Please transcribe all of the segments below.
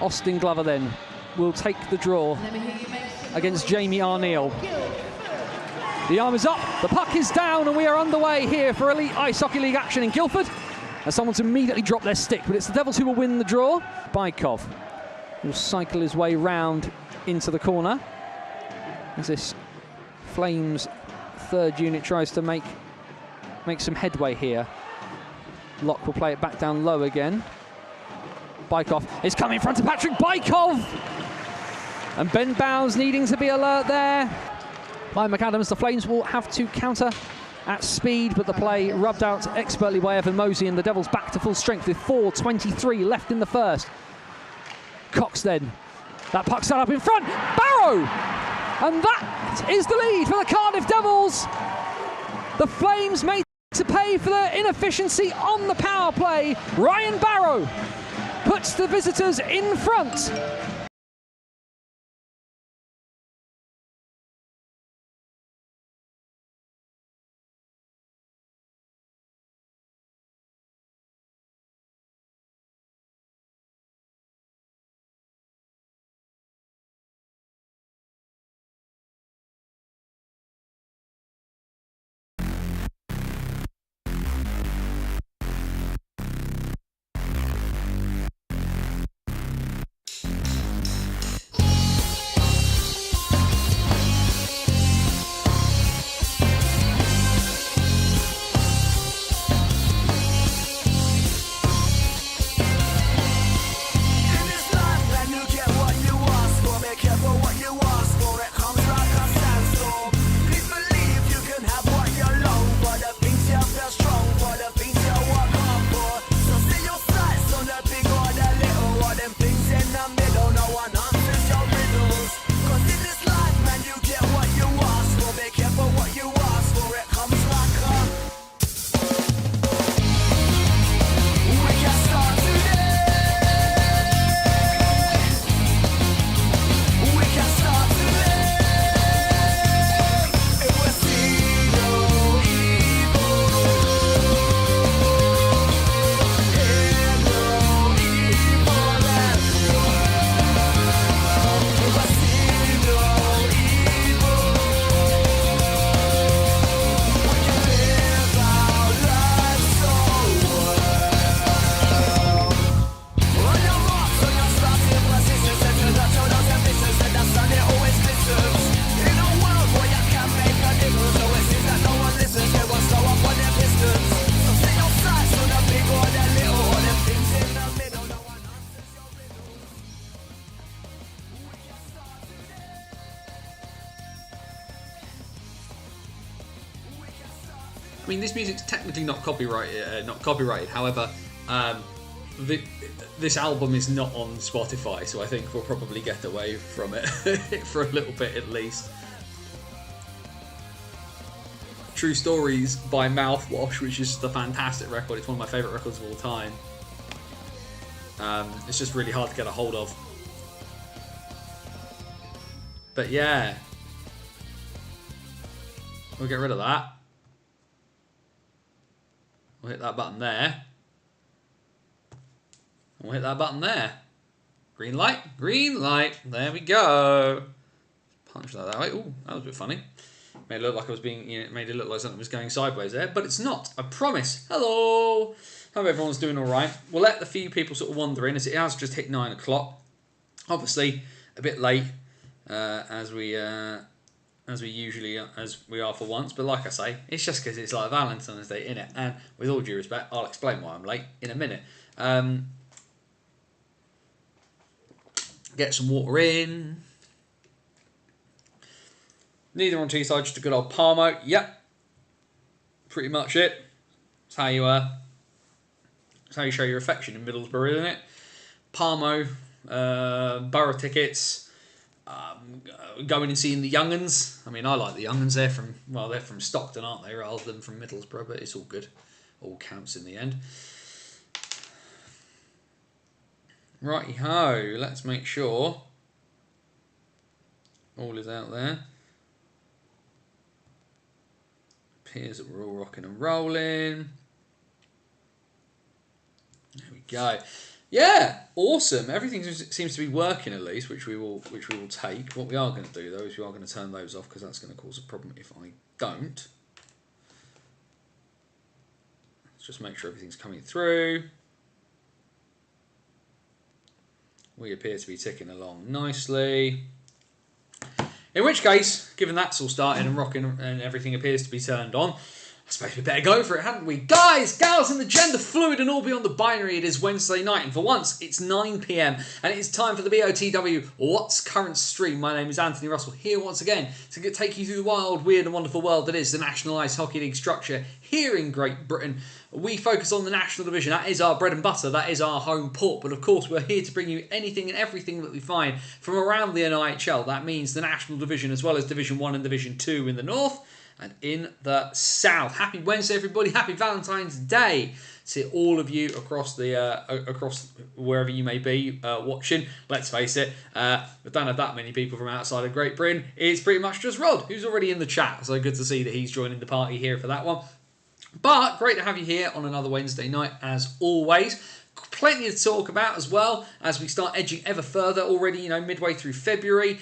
Austin Glover then will take the draw against Jamie Arneal. The arm is up, the puck is down, and we are underway here for Elite Ice Hockey League action in Guildford. And someone's immediately dropped their stick, but it's the Devils who will win the draw. Bykov will cycle his way round into the corner as this Flames third unit tries to make some headway here. Locke will play it back down low again. Bykov is coming in front of Patrick Bykov! And Ben Bowes needing to be alert there. By McAdams, the Flames will have to counter at speed, but the play rubbed out expertly by Evan Mosey, and the Devils back to full strength with 4:23 left in the first. Cox then, that puck set up in front, Barrow! And that is the lead for the Cardiff Devils. The Flames made to pay for their inefficiency on the power play. Ryan Barrow puts the visitors in front. I mean, this music's technically not copyrighted. However, this album is not on Spotify, so I think we'll probably get away from it for a little bit at least. True Stories by Mouthwash, which is just a fantastic record. It's one of my favourite records of all time. It's just really hard to get a hold of. But yeah, we'll get rid of that. We'll hit that button there. We'll hit that button there. Green light, green light. There we go. Punch that way. Ooh, that was a bit funny. Made it look like I was being, made it look like something was going sideways there, but it's not. I promise. Hello. Hope everyone's doing all right. We'll let the few people sort of wander in, as it has just hit 9 o'clock. Obviously, a bit late, as we are for once. But like I say, it's just because it's like Valentine's Day, innit? And with all due respect, I'll explain why I'm late in a minute. Get some water in. Neither on Teesside, just a good old Parmo. Yep, pretty much it. It's how you show your affection in Middlesbrough, isn't it? Parmo, borough tickets, going and seeing the Young'uns. I mean, I like the Young'uns. They're from Stockton, aren't they, rather than from Middlesbrough? But it's all good. All counts in the end. Righty-ho, let's make sure all is out there. Appears that we're all rocking and rolling. There we go. Yeah, awesome. Everything seems to be working at least, which we will take. What we are going to do though is we are going to turn those off because that's going to cause a problem if I don't. Let's just make sure everything's coming through. We appear to be ticking along nicely. In which case, given that's all starting and rocking and everything appears to be turned on, I suppose we better go for it, hadn't we? Guys, gals, and the gender fluid and all beyond the binary, it is Wednesday night, and for once, it's 9 PM, and it is time for the BOTW What's Current stream. My name is Anthony Russell, here once again to take you through the wild, weird, and wonderful world that is the National Ice Hockey League structure here in Great Britain. We focus on the National Division. That is our bread and butter. That is our home port. But of course, we're here to bring you anything and everything that we find from around the NIHL. That means the National Division as well as Division 1 and Division 2 in the north and in the south. Happy Wednesday, everybody. Happy Valentine's Day to all of you across wherever you may be watching. Let's face it, we don't have that many people from outside of Great Britain. It's pretty much just Rod, who's already in the chat. So good to see that he's joining the party here for that one. But great to have you here on another Wednesday night, as always. Plenty to talk about as well as we start edging ever further. Already, midway through February,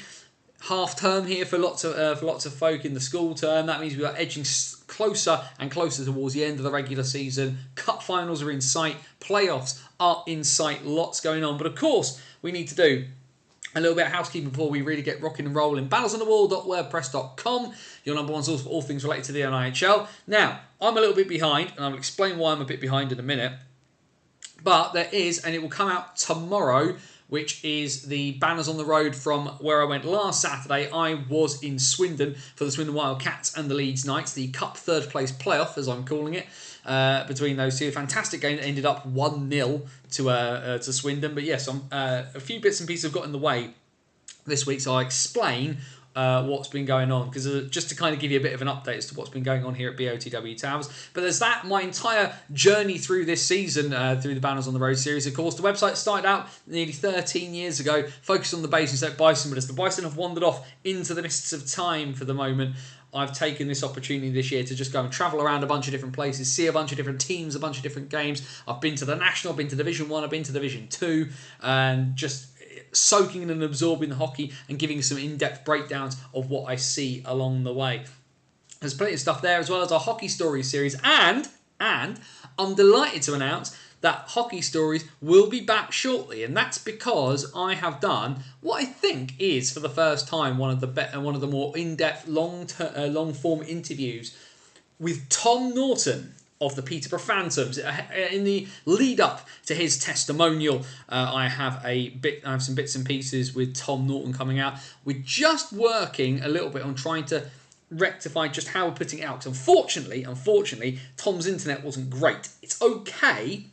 half term here for lots of folk in the school term. That means we are edging closer and closer towards the end of the regular season. Cup finals are in sight. Playoffs are in sight. Lots going on. But of course, we need to do a little bit of housekeeping before we really get rocking and rolling. Battlesonthewall.wordpress.com, your number one source for all things related to the NIHL. Now, I'm a little bit behind, and I'll explain why I'm a bit behind in a minute. But there is, and it will come out tomorrow, which is the Banners on the Road from where I went last Saturday. I was in Swindon for the Swindon Wildcats and the Leeds Knights, the Cup third place playoff, as I'm calling it, between those two. A fantastic game that ended up 1-0 to Swindon. But yes, a few bits and pieces have got in the way this week, so I'll explain what's been going on, because just to kind of give you a bit of an update as to what's been going on here at BOTW Towers. But there's that, my entire journey through this season, through the Banners on the Road series. Of course, the website started out nearly 13 years ago, focused on the Basingstoke Bison, but as the Bison have wandered off into the mists of time for the moment, I've taken this opportunity this year to just go and travel around a bunch of different places, see a bunch of different teams, a bunch of different games. I've been to the National, I've been to Division 1, I've been to Division 2, and just soaking in and absorbing the hockey and giving some in-depth breakdowns of what I see along the way. There's plenty of stuff there, as well as our Hockey Stories series, and I'm delighted to announce that Hockey Stories will be back shortly, and that's because I have done what I think is, for the first time, one of the more in-depth, long-form interviews with Tom Norton of the Peterborough Phantoms. In the lead up to his testimonial, I have some bits and pieces with Tom Norton coming out. We're just working a little bit on trying to rectify just how we're putting it out. Because unfortunately, Tom's internet wasn't great. It's okay.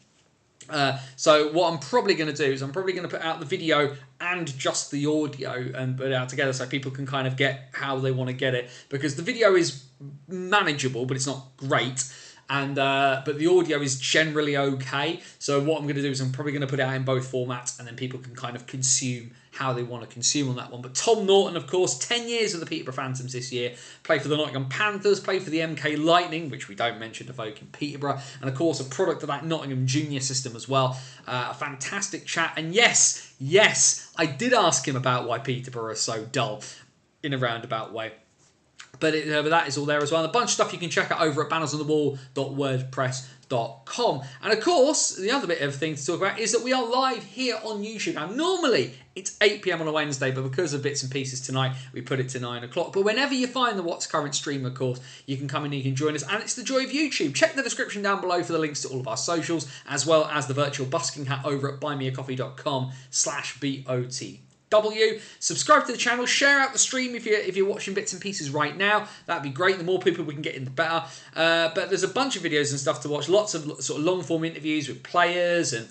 So what I'm probably going to do is I'm probably going to put out the video and just the audio and put it out together so people can kind of get how they want to get it. Because the video is manageable, but it's not great. And but the audio is generally okay. So what I'm going to do is I'm probably going to put it out in both formats, and then people can kind of consume how they want to consume on that one. But Tom Norton, of course, 10 years of the Peterborough Phantoms this year. Played for the Nottingham Panthers, played for the MK Lightning, which we don't mention to folk in Peterborough. And of course, a product of that Nottingham junior system as well. A fantastic chat. And yes, I did ask him about why Peterborough is so dull in a roundabout way. But that is all there as well. And a bunch of stuff you can check out over at bannersonthewall.wordpress.com. And of course, the other bit of thing to talk about is that we are live here on YouTube. Now, normally it's 8 PM on a Wednesday, but because of bits and pieces tonight, we put it to 9 o'clock. But whenever you find the What's Current stream, of course, you can come in and you can join us. And it's the joy of YouTube. Check the description down below for the links to all of our socials, as well as the virtual busking hat over at buymeacoffee.com/BOT. Subscribe to the channel, share out the stream if you're watching bits and pieces right now. That'd be great. The more people we can get in, the better. But there's a bunch of videos and stuff to watch. Lots of sort of long form interviews with players and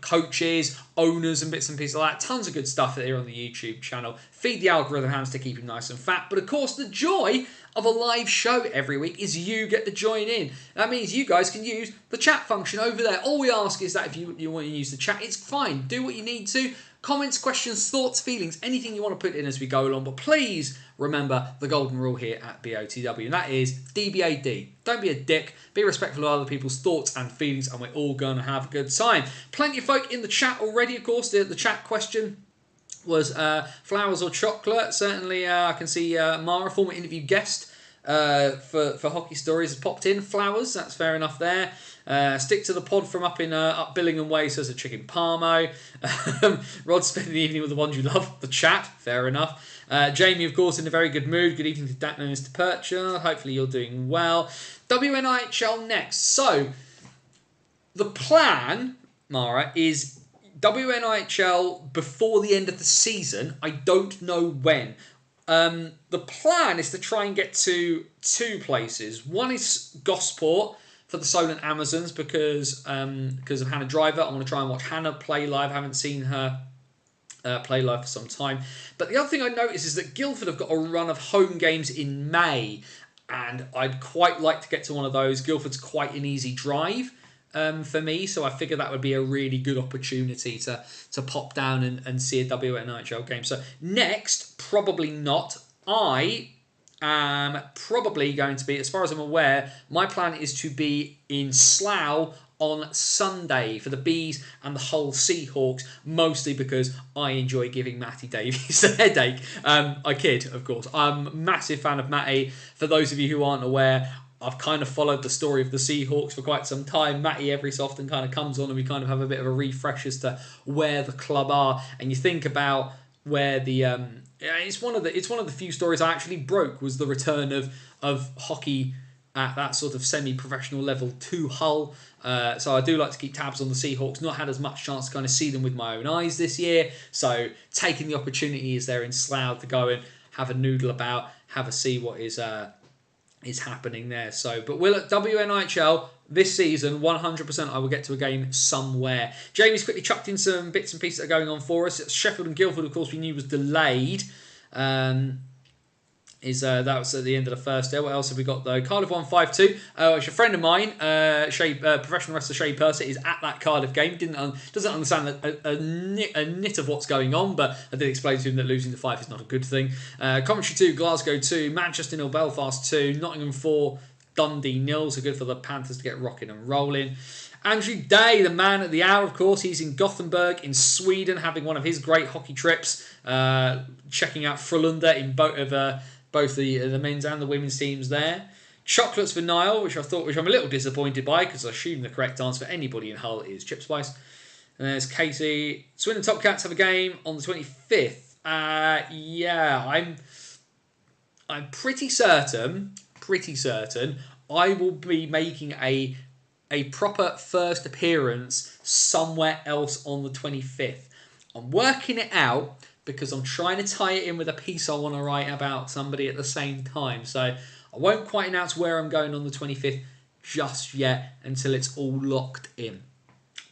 coaches, owners, and bits and pieces like that. Tons of good stuff here on the YouTube channel. Feed the algorithm hands to keep him nice and fat. But of course, the joy of a live show every week is you get to join in. That means you guys can use the chat function over there. All we ask is that if you want to use the chat, it's fine. Do what you need to. Comments, questions, thoughts, feelings, anything you want to put in as we go along. But please remember the golden rule here at BOTW, and that is DBAD. Don't be a dick. Be respectful of other people's thoughts and feelings, and we're all going to have a good time. Plenty of folk in the chat already, of course. The chat question was flowers or chocolate. Certainly, I can see Mara, former interview guest for Hockey Stories, has popped in. Flowers, that's fair enough there. Stick to the pod from up Billingham Way, says a chicken parmo. Rod, spending the evening with the ones you love. The chat, fair enough. Jamie, of course, in a very good mood. Good evening to Dan and Mr. Percher. Hopefully you're doing well. WNIHL next. So, the plan, Mara, is WNIHL before the end of the season. I don't know when. The plan is to try and get to two places. One is Gosport for the Solent Amazons because of Hannah Driver. I want to try and watch Hannah play live. I haven't seen her play live for some time. But the other thing I noticed is that Guildford have got a run of home games in May, and I'd quite like to get to one of those. Guildford's quite an easy drive for me, so I figure that would be a really good opportunity to pop down and see a WNIHL game. So next, probably not. I am probably going to be, as far as I'm aware, my plan is to be in Slough on Sunday for the Bees and the Hull Seahawks, mostly because I enjoy giving Matty Davies a headache. I kid, of course. I'm a massive fan of Matty. For those of you who aren't aware, I've kind of followed the story of the Seahawks for quite some time. Matty every so often kind of comes on and we kind of have a bit of a refresh as to where the club are. And you think about where the it's one of the few stories I actually broke, was the return of hockey at that sort of semi-professional level to Hull. So I do like to keep tabs on the Seahawks. Not had as much chance to kind of see them with my own eyes this year. So taking the opportunity as they're in Slough to go and have a noodle about, have a see what is happening there. So, but we'll at WNIHL this season, 100% I will get to a game somewhere. Jamie's quickly chucked in some bits and pieces that are going on for us. Sheffield and Guildford, of course, we knew was delayed. That was at the end of the first day. What else have we got though? Cardiff 152. It's a friend of mine, professional wrestler Shay Purser, is at that Cardiff game. Doesn't understand a nit of what's going on, but I did explain to him that losing to Fife is not a good thing. Coventry 2, Glasgow 2, Manchester 0, Belfast 2, Nottingham 4, Dundee 0. So good for the Panthers to get rocking and rolling. Andrew Day, the man at the hour, of course, he's in Gothenburg in Sweden, having one of his great hockey trips, checking out Frölunda in both the men's and the women's teams there. Chocolates for Niall, which I'm a little disappointed by, because I assume the correct answer for anybody in Hull is Chip Spice. And there's Casey. Swindon Top Cats have a game on the 25th. I'm pretty certain I will be making a proper first appearance somewhere else on the 25th. I'm working it out, because I'm trying to tie it in with a piece I want to write about somebody at the same time. So I won't quite announce where I'm going on the 25th just yet until it's all locked in.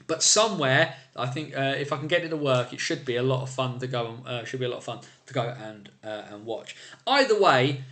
But somewhere, I think if I can get it to work, it should be a lot of fun to go and watch. Either way,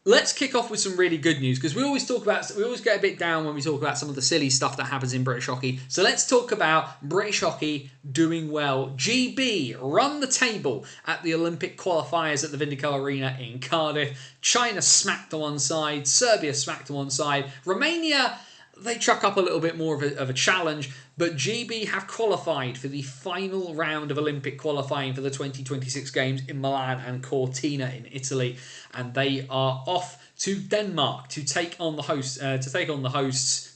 let's kick off with some really good news, because we always get a bit down when we talk about some of the silly stuff that happens in British hockey. So let's talk about British hockey doing well. GB run the table at the Olympic qualifiers at the Vindico Arena in Cardiff. China smacked to one side. Serbia smacked to one side. Romania, they chuck up a little bit more of a challenge, but GB have qualified for the final round of Olympic qualifying for the 2026 Games in Milan and Cortina in Italy, and they are off to Denmark to take on the hosts,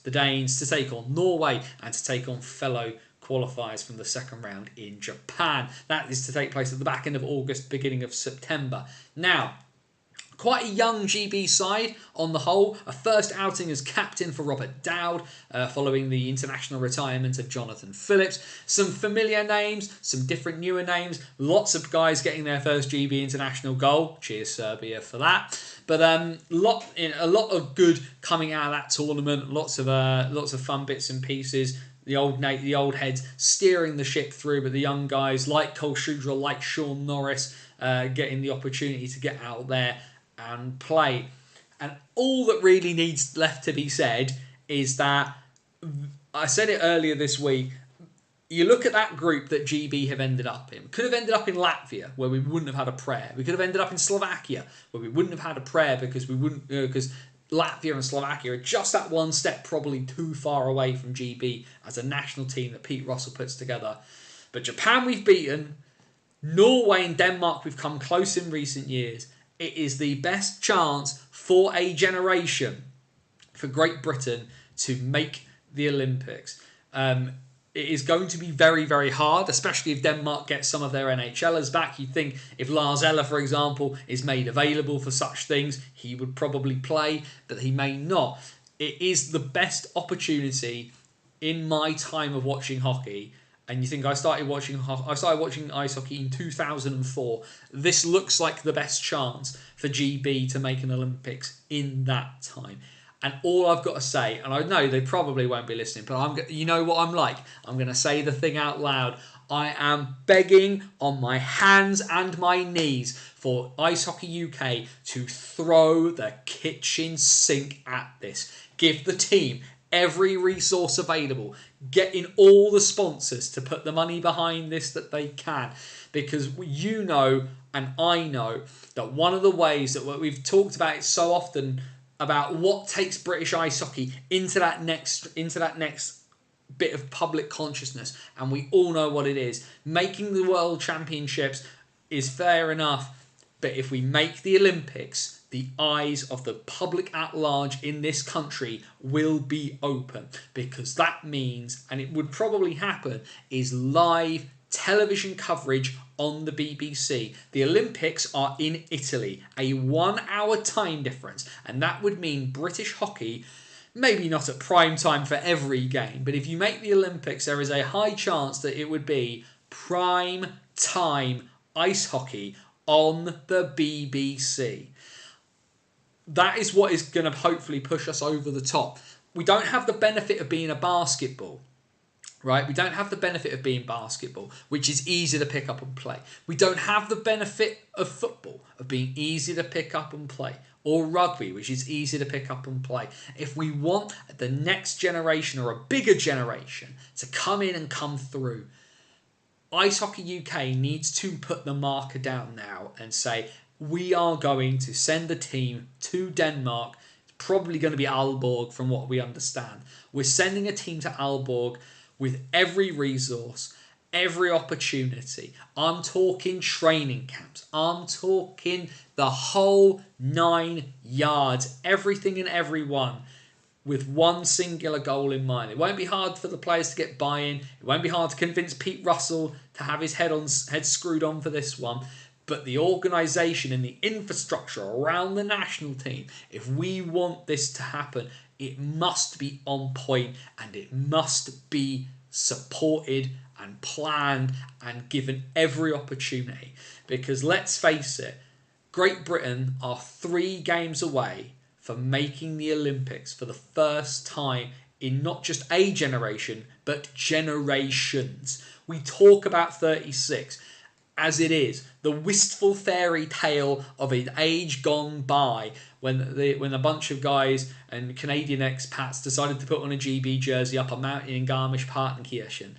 the Danes, to take on Norway, and to take on fellow qualifiers from the second round in Japan. That is to take place at the back end of August, beginning of September. Now, quite a young GB side on the whole. A first outing as captain for Robert Dowd following the international retirement of Jonathan Phillips. Some familiar names, some different newer names. Lots of guys getting their first GB international goal. Cheers Serbia for that. But a lot of good coming out of that tournament. Lots of fun bits and pieces. The old heads steering the ship through, but the young guys like Cole Shudra, like Sean Norris, getting the opportunity to get out there and play. And all that really needs left to be said is that, I said it earlier this week, you look at that group that GB have ended up in. We could have ended up in Latvia, where we wouldn't have had a prayer. We could have ended up in Slovakia, where we wouldn't have had a prayer because we wouldn't, because Latvia and Slovakia are just that one step probably too far away from GB as a national team that Pete Russell puts together. But Japan we've beaten, Norway and Denmark we've come close in recent years. It is the best chance for a generation for Great Britain to make the Olympics. It is going to be very, very hard, especially if Denmark gets some of their NHLers back. You'd think if Lars Eller, for example, is made available for such things, he would probably play, but he may not. It is the best opportunity in my time of watching hockey. And you think I started watching ice hockey in 2004. This looks like the best chance for GB to make an Olympics in that time. And all I've got to say, and I know they probably won't be listening, but you know what I'm like. I'm going to say the thing out loud. I am begging on my hands and my knees for Ice Hockey UK to throw the kitchen sink at this. Give the team every resource available. Get in all the sponsors to put the money behind this that they can. Because you know, and I know, that one of the ways that we've talked about it so often about what takes British ice hockey into that next bit of public consciousness, and we all know what it is. Making the World Championships is fair enough, but if we make the Olympics, the eyes of the public at large in this country will be open, because that means, and it would probably happen, is live television coverage on the BBC. The Olympics are in Italy, a 1 hour time difference, and that would mean British hockey, maybe not at prime time for every game, but if you make the Olympics, there is a high chance that it would be prime time ice hockey on the BBC. That is what is going to hopefully push us over the top. We don't have the benefit of being a basketball. Right? We don't have the benefit of being basketball, which is easy to pick up and play. We don't have the benefit of football, of being easy to pick up and play. Or rugby, which is easy to pick up and play. If we want the next generation or a bigger generation to come in and come through, Ice Hockey UK needs to put the marker down now and say, we are going to send a team to Denmark. It's probably going to be Aalborg from what we understand. We're sending a team to Aalborg with every resource, every opportunity. I'm talking training camps. I'm talking the whole 9 yards, everything and everyone, with one singular goal in mind. It won't be hard for the players to get buy-in. It won't be hard to convince Pete Russell to have his head screwed on for this one. But the organisation and the infrastructure around the national team, if we want this to happen, it must be on point and it must be supported and planned and given every opportunity. Because let's face it, Great Britain are 3 games away from making the Olympics for the first time in not just a generation, but generations. We talk about 36 as it is, the wistful fairy tale of an age gone by when a bunch of guys and Canadian expats decided to put on a GB jersey up a mountain in Garmisch-Partenkirchen.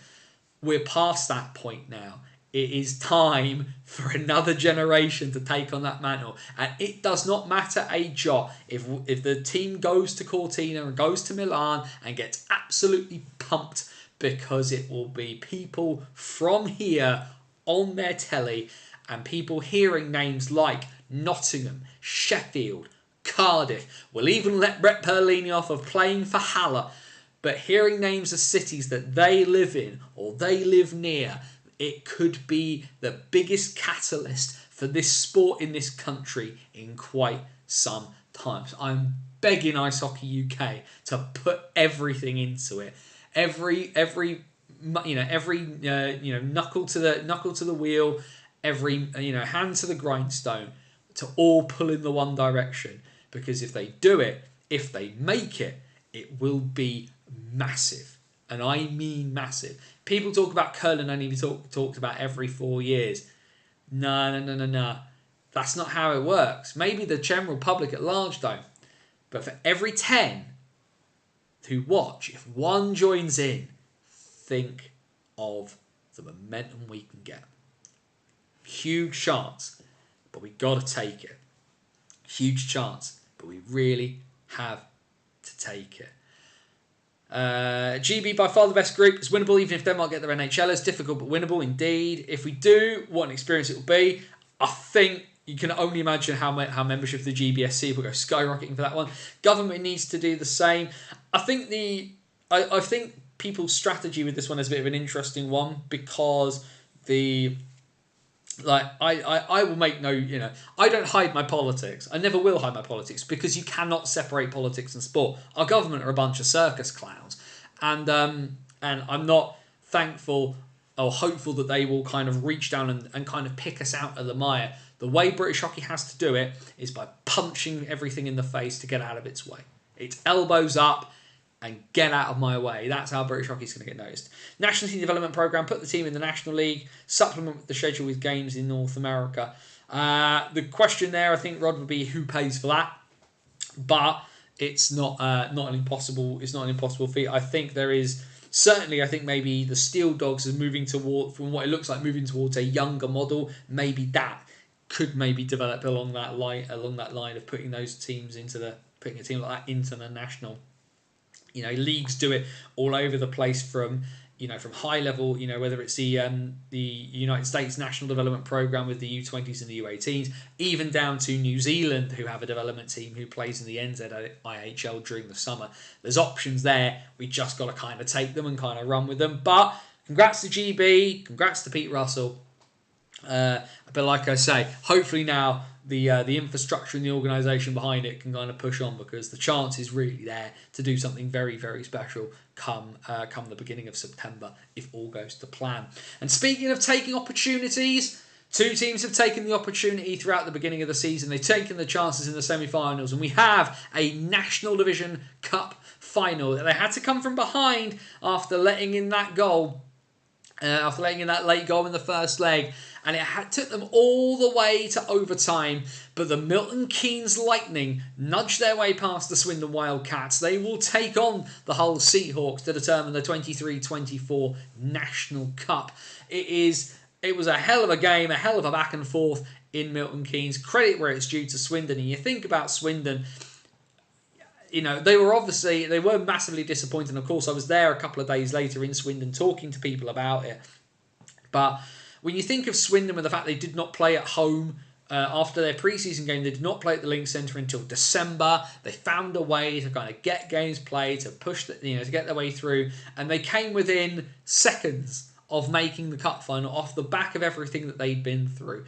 We're past that point now. It is time for another generation to take on that mantle. And it does not matter a jot if the team goes to Cortina and goes to Milan and gets absolutely pumped, because it will be people from here on their telly and people hearing names like Nottingham, Sheffield, Cardiff. We'll even let Brett Perlini off of playing for Halle. But hearing names of cities that they live in or they live near, it could be the biggest catalyst for this sport in this country in quite some time. So I'm begging Ice Hockey UK to put everything into it. Every knuckle to the wheel, every hand to the grindstone, to all pull in the one direction. Because if they do it, if they make it, it will be massive, and I mean massive. People talk about curling only talked about every 4 years. No. That's not how it works. Maybe the general public at large don't, but for every 10 who watch, if one joins in, think of the momentum we can get. Huge chance, but we got to take it. Huge chance, but we really have to take it. GB by far the best group. It's winnable even if Denmark get their NHLers. Difficult but winnable indeed. If we do, what an experience it will be. I think you can only imagine how membership of the GBSC will go skyrocketing for that one. Government needs to do the same. I think I think people's strategy with this one is a bit of an interesting one, because I will make no, I don't hide my politics. I never will hide my politics, because you cannot separate politics and sport. Our government are a bunch of circus clowns, and I'm not thankful or hopeful that they will kind of reach down and kind of pick us out of the mire. The way British hockey has to do it is by punching everything in the face to get out of its way. It's elbows up and get out of my way. That's how British hockey is going to get noticed. National Team Development Programme, put the team in the National League, supplement the schedule with games in North America. The question there, I think, Rod, would be who pays for that? But it's not an impossible feat. I think there is certainly. I think maybe the Steel Dogs is moving toward, from what it looks like, moving towards a younger model. Maybe that could maybe develop along that line of putting those teams putting a team like that into the national. Leagues do it all over the place, from high level, whether it's the United States National Development Program with the U20s and the U18s, even down to New Zealand, who have a development team who plays in the NZIHL during the summer. There's options there. We just got to kind of take them and kind of run with them. But congrats to GB, congrats to Pete Russell. But like I say, hopefully now the infrastructure and the organisation behind it can kind of push on, because the chance is really there to do something very, very special come the beginning of September, if all goes to plan. And speaking of taking opportunities, two teams have taken the opportunity throughout the beginning of the season. They've taken the chances in the semi-finals, and we have a National Division Cup final. They had to come from behind after letting in that goal. After letting in that late goal in the first leg, and it took them all the way to overtime, but the Milton Keynes Lightning nudged their way past the Swindon Wildcats. They will take on the Hull Seahawks to determine the 23-24 National Cup. It was a hell of a game, a hell of a back and forth in Milton Keynes. Credit where it's due to Swindon, and you think about Swindon, they were massively disappointed. Of course, I was there a couple of days later in Swindon talking to people about it. But when you think of Swindon, with the fact they did not play at home after their pre-season game, they did not play at the Link Centre until December. They found a way to kind of get games played, to push to get their way through, and they came within seconds of making the cup final off the back of everything that they'd been through.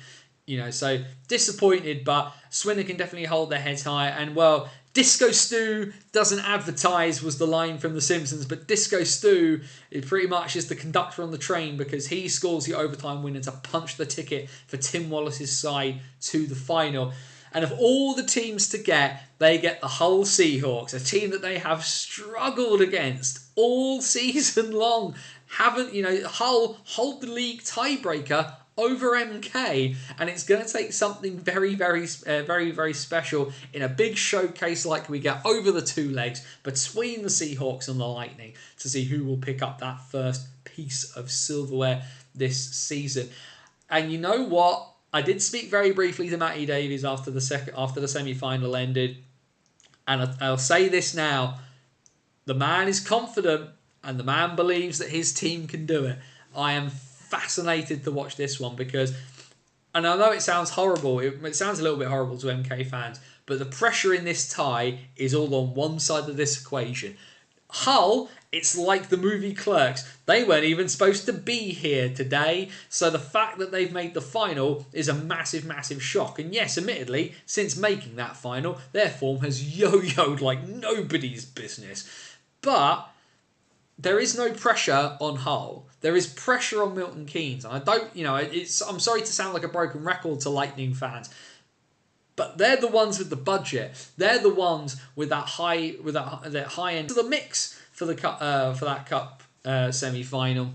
So disappointed, but Swindon can definitely hold their heads high. And well, Disco Stu doesn't advertise was the line from The Simpsons, but Disco Stu, it pretty much is the conductor on the train, because he scores the overtime winner to punch the ticket for Tim Wallace's side to the final. And of all the teams to get, they get the Hull Seahawks, a team that they have struggled against all season long. Hull hold the league tiebreaker over MK, and it's going to take something very, very, very, very special in a big showcase like we get over the two legs between the Seahawks and the Lightning to see who will pick up that first piece of silverware this season. And you know what? I did speak very briefly to Matty Davies after the semi-final ended, and I'll say this now: the man is confident, and the man believes that his team can do it. I am fascinated to watch this one, because, and I know it sounds horrible, it sounds a little bit horrible to MK fans, but the pressure in this tie is all on one side of this equation. Hull, it's like the movie Clerks. They weren't even supposed to be here today, so the fact that they've made the final is a massive, massive shock. And yes, admittedly, since making that final, their form has yo-yoed like nobody's business. But there is no pressure on Hull. There is pressure on Milton Keynes. And I don't, I'm sorry to sound like a broken record to Lightning fans, but they're the ones with the budget. They're the ones with that high end to the mix for the cup, for that cup semi-final.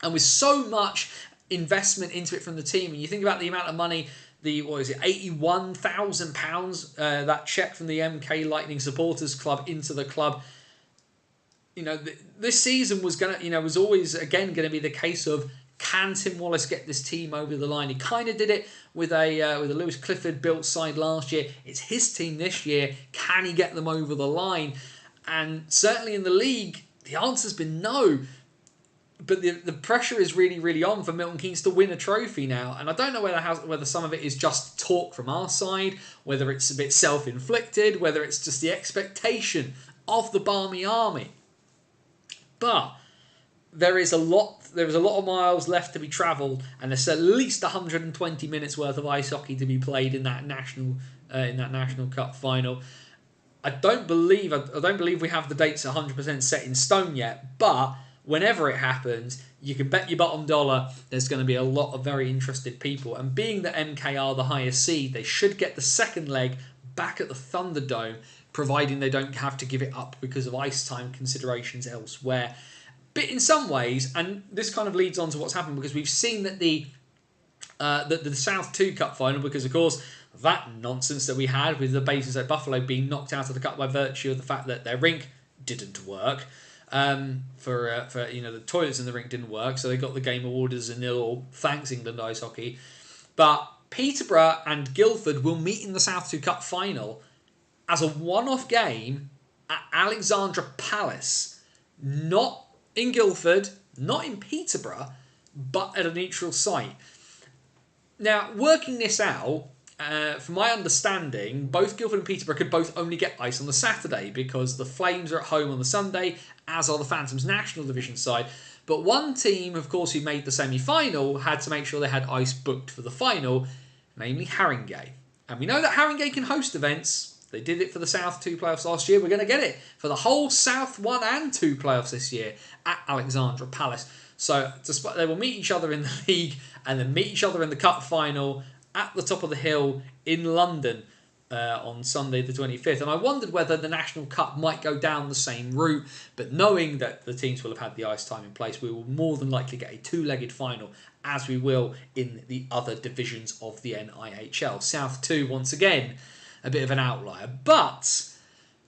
And with so much investment into it from the team, and you think about the amount of money, £81,000, that cheque from the MK Lightning Supporters Club into the club. this season was was always again going to be the case of, can Tim Wallace get this team over the line? He kind of did it with a Lewis Clifford built side last year. It's his team this year. Can he get them over the line? And certainly in the league, the answer's been no. But the pressure is really, really on for Milton Keynes to win a trophy now. And I don't know whether some of it is just talk from our side, whether it's a bit self-inflicted, whether it's just the expectation of the Barmy Army. But there is a lot of miles left to be travelled, and there's at least 120 minutes worth of ice hockey to be played in that national cup final. I don't believe we have the dates 100% set in stone yet, but whenever it happens, you can bet your bottom dollar there's going to be a lot of very interested people. And being that MK are the highest seed, they should get the second leg back at the Thunderdome, providing they don't have to give it up because of ice time considerations elsewhere. But in some ways, and this kind of leads on to what's happened, because we've seen that the South 2 Cup final, because of course that nonsense that we had with the Basingstoke Buffalo being knocked out of the cup by virtue of the fact that their rink didn't work. The toilets in the rink didn't work, so they got the game awarded as a 0-0. Thanks, England Ice Hockey. But Peterborough and Guildford will meet in the South 2 Cup final as a one-off game at Alexandra Palace, not in Guildford, not in Peterborough, but at a neutral site. Now, working this out, from my understanding, both Guildford and Peterborough could both only get ice on the Saturday because the Flames are at home on the Sunday, as are the Phantoms National Division side. But one team, of course, who made the semi-final had to make sure they had ice booked for the final, namely Haringey. And we know that Haringey can host events. They did it for the South 2 playoffs last year. We're going to get it for the whole South 1 and 2 playoffs this year at Alexandra Palace. So they will meet each other in the league and then meet each other in the cup final at the top of the hill in London on Sunday the 25th. And I wondered whether the National Cup might go down the same route, but knowing that the teams will have had the ice time in place, we will more than likely get a two-legged final, as we will in the other divisions of the NIHL. South 2, once again, a bit of an outlier, but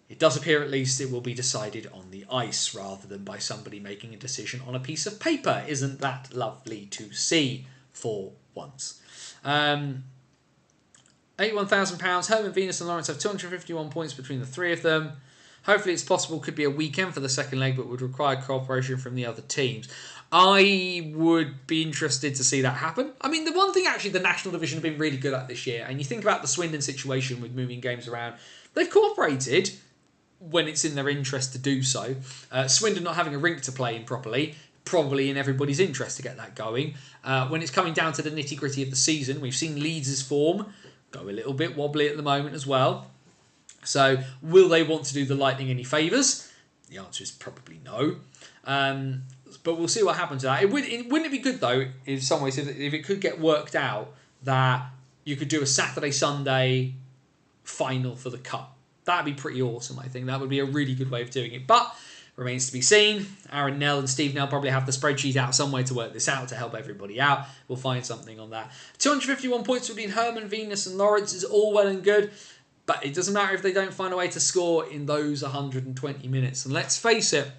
it does appear at least it will be decided on the ice rather than by somebody making a decision on a piece of paper. Isn't that lovely to see for once? £81,000. Herman, Venus and Lawrence have 251 points between the three of them. Hopefully it's possible. Could be a weekend for the second leg, but would require cooperation from the other teams. I would be interested to see that happen. I mean, the one thing actually the National Division have been really good at this year, and you think about the Swindon situation with moving games around, they've cooperated when it's in their interest to do so. Swindon not having a rink to play in properly, probably in everybody's interest to get that going. When it's coming down to the nitty-gritty of the season, we've seen Leeds' form go a little bit wobbly at the moment as well. So will they want to do the Lightning any favours? The answer is probably no. But we'll see what happens to that. Wouldn't it be good, though, in some ways, if it could get worked out that you could do a Saturday-Sunday final for the Cup? That'd be pretty awesome, I think. That would be a really good way of doing it. But remains to be seen. Aaron Nell and Steve Nell probably have the spreadsheet out some way to work this out to help everybody out. We'll find something on that. 251 points between Herman, Venus and Lawrence is all well and good. But it doesn't matter if they don't find a way to score in those 120 minutes. And let's face it,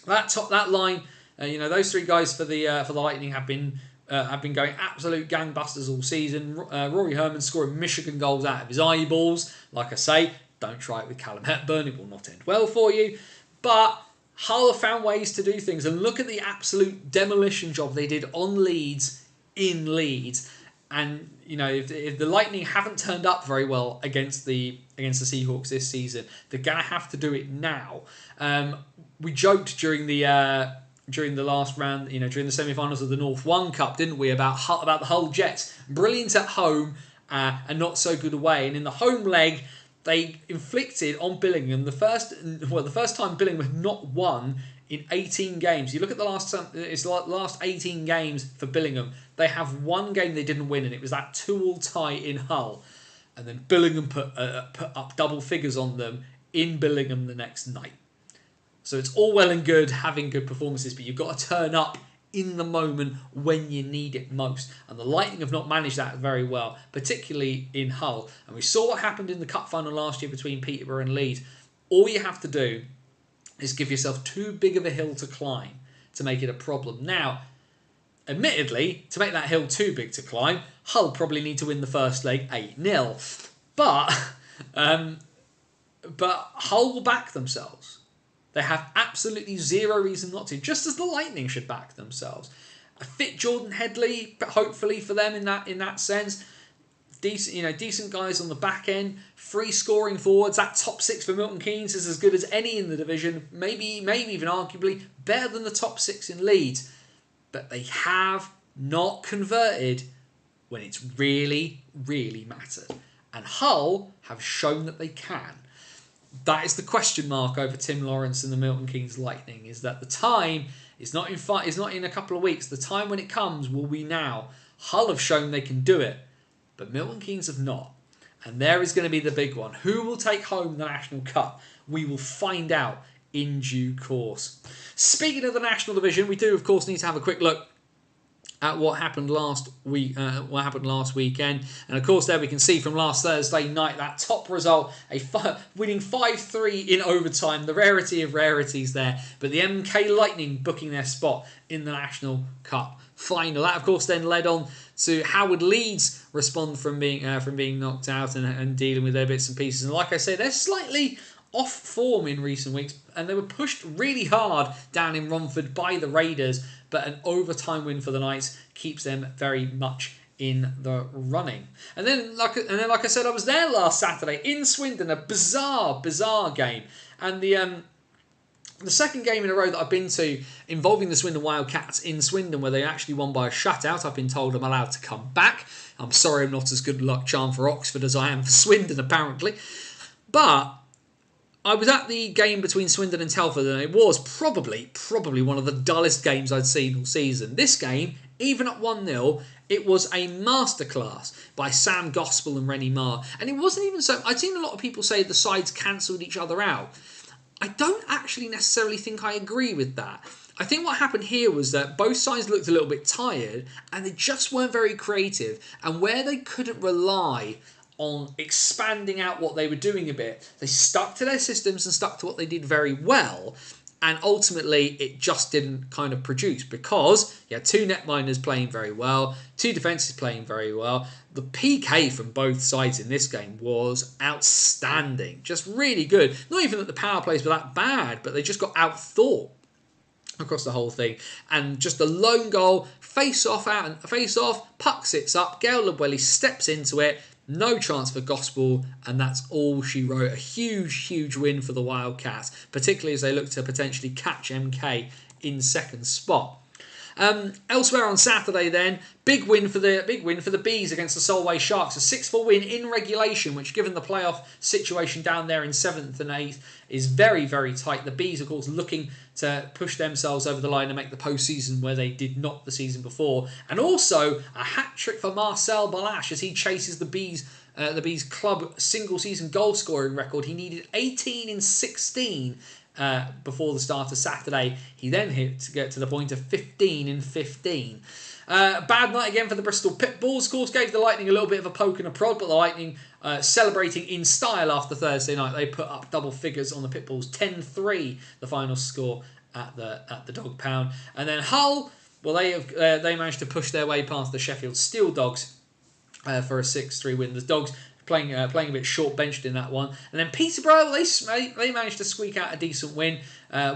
that line... those three guys for the Lightning have been going absolute gangbusters all season. Rory Herman scoring Michigan goals out of his eyeballs. Like I say, don't try it with Callum Hepburn; it will not end well for you. But Hull have found ways to do things, and look at the absolute demolition job they did on Leeds in Leeds. And if the Lightning haven't turned up very well against the Seahawks this season, they're gonna have to do it now. We joked during the last round, during the semi-finals of the North 1 Cup, didn't we, about the Hull Jets. Brilliant at home and not so good away. And in the home leg, they inflicted on Billingham the first time Billingham had not won in 18 games. You look at the last 18 games for Billingham. They have one game they didn't win, and it was that 2-2 tie in Hull. And then Billingham put up double figures on them in Billingham the next night. So it's all well and good having good performances, but you've got to turn up in the moment when you need it most. And the Lightning have not managed that very well, particularly in Hull. And we saw what happened in the cup final last year between Peterborough and Leeds. All you have to do is give yourself too big of a hill to climb to make it a problem. Now, admittedly, to make that hill too big to climb, Hull probably need to win the first leg 8-0. But Hull will back themselves. They have absolutely zero reason not to, just as the Lightning should back themselves. A fit Jordan Headley, but hopefully for them in that sense. Decent guys on the back end, free scoring forwards. That top six for Milton Keynes is as good as any in the division. Maybe even arguably better than the top six in Leeds. But they have not converted when it's really, really mattered. And Hull have shown that they can. That is the question mark over Tim Lawrence and the Milton Keynes Lightning, is that the time is not in a couple of weeks. The time when it comes will be now. Hull have shown they can do it, but Milton Keynes have not. And there is going to be the big one. Who will take home the National Cup? We will find out in due course. Speaking of the National Division, we do of course need to have a quick look at what happened last weekend, and of course there we can see from last Thursday night that top result, winning 5-3 in overtime, the rarity of rarities there, but the MK Lightning booking their spot in the National Cup final. That of course then led on to how would Leeds respond from being knocked out and dealing with their bits and pieces. And like I say, they're slightly off form in recent weeks, and they were pushed really hard down in Romford by the Raiders, but an overtime win for the Knights keeps them very much in the running. And then, like I said, I was there last Saturday in Swindon, a bizarre game, and the second game in a row that I've been to involving the Swindon Wildcats in Swindon, where they actually won by a shutout. I've been told I'm allowed to come back. I'm sorry I'm not as good luck charm for Oxford as I am for Swindon, apparently. But I was at the game between Swindon and Telford, and it was probably one of the dullest games I'd seen all season. This game, even at 1-0, it was a masterclass by Sam Gospel and Rennie Marr. And it wasn't even so... I'd seen a lot of people say the sides cancelled each other out. I don't actually necessarily think I agree with that. I think what happened here was that both sides looked a little bit tired, and they just weren't very creative. And where they couldn't rely on expanding out what they were doing a bit, they stuck to their systems and stuck to what they did very well, and ultimately it just didn't kind of produce, because you had two netminders playing very well, two defences playing very well. The PK from both sides in this game was outstanding, just really good. Not even that the power plays were that bad, but they just got outthought across the whole thing. And just a lone goal, face off, puck sits up, Gail Ludwelly steps into it, no chance for Gospel, and that's all she wrote. A huge win for the Wildcats, particularly as they look to potentially catch MK in second spot. Elsewhere on Saturday then, big win for the Bees against the Solway Sharks. A 6-4 win in regulation, which given the playoff situation down there in 7th and 8th is very, very tight. The Bees, of course, looking to push themselves over the line and make the postseason, where they did not the season before. And also a hat-trick for Marcel Balash as he chases the Bees club single-season goal-scoring record. He needed 18 in 16 before the start of Saturday. He then hit to get to the point of 15 in 15. Bad night again for the Bristol Pitbulls. Of course, gave the Lightning a little bit of a poke and a prod, but the Lightning celebrating in style after Thursday night. They put up double figures on the Pitbulls, 10-3 the final score at the Dog Pound. And then Hull, well, they managed to push their way past the Sheffield Steel Dogs for a 6-3 win. The Dogs playing a bit short-benched in that one. And then Peterborough, they managed to squeak out a decent win,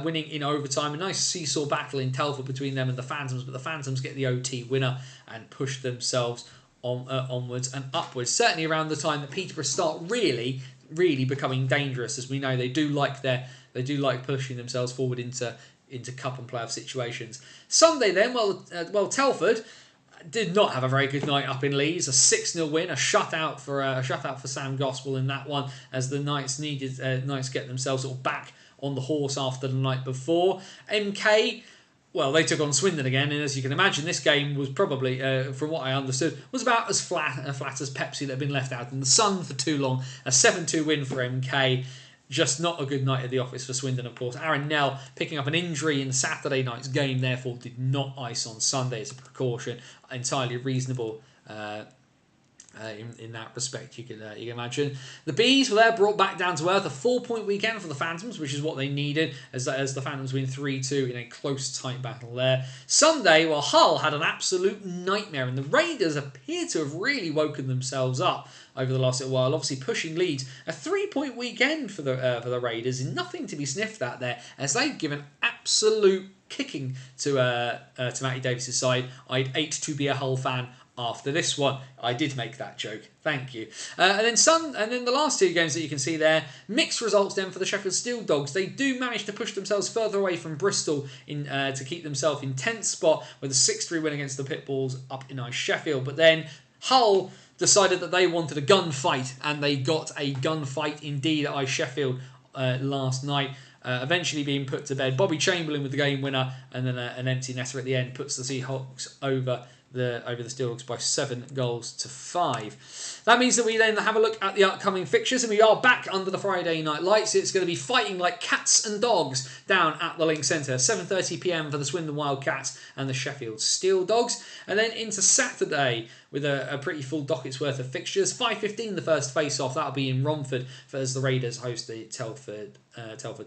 winning in overtime. A nice seesaw battle in Telford between them and the Phantoms, but the Phantoms get the OT winner and push themselves onwards and upwards. Certainly around the time that Peterborough start really becoming dangerous, as we know they do like pushing themselves forward into cup and playoff situations. Sunday then, Telford did not have a very good night up in Leeds. A 6-0 win, a shutout for Sam Gospel in that one, as the Knights get themselves sort of back on the horse after the night before. MK, well, they took on Swindon again, and as you can imagine, this game was probably, from what I understood, was about as flat as Pepsi that had been left out in the sun for too long. A 7-2 win for MK. Just not a good night at the office for Swindon, of course. Aaron Nell picking up an injury in Saturday night's game, therefore did not ice on Sunday as a precaution. Entirely reasonable In that respect, you can imagine. The Bees were there, brought back down to earth. A 4-point weekend for the Phantoms, which is what they needed, as the Phantoms win 3-2 in a close, tight battle there. Sunday, well, Hull had an absolute nightmare, and the Raiders appear to have really woken themselves up over the last little while, obviously pushing leads. A 3-point weekend for the Raiders is nothing to be sniffed at there, as they've given absolute kicking to Matty Davis' side. I'd hate to be a Hull fan after this one. I did make that joke. Thank you. And then the last two games that you can see there, mixed results then for the Sheffield Steel Dogs. They do manage to push themselves further away from Bristol to keep themselves in 10th spot with a 6-3 win against the Pitbulls up in Ice Sheffield. But then Hull decided that they wanted a gunfight, and they got a gunfight indeed at Ice Sheffield last night. Eventually being put to bed. Bobby Chamberlain with the game winner, and then an empty netter at the end puts the Seahawks over the Steelhawks by 7-5. That means that we then have a look at the upcoming fixtures, and we are back under the Friday night lights. It's going to be fighting like cats and dogs down at the Link Centre. 7:30 p.m. for the Swindon Wildcats and the Sheffield Steel Dogs, and then into Saturday with a pretty full docket's worth of fixtures. 5:15 the first face-off. That'll be in Romford as the Raiders host the Telford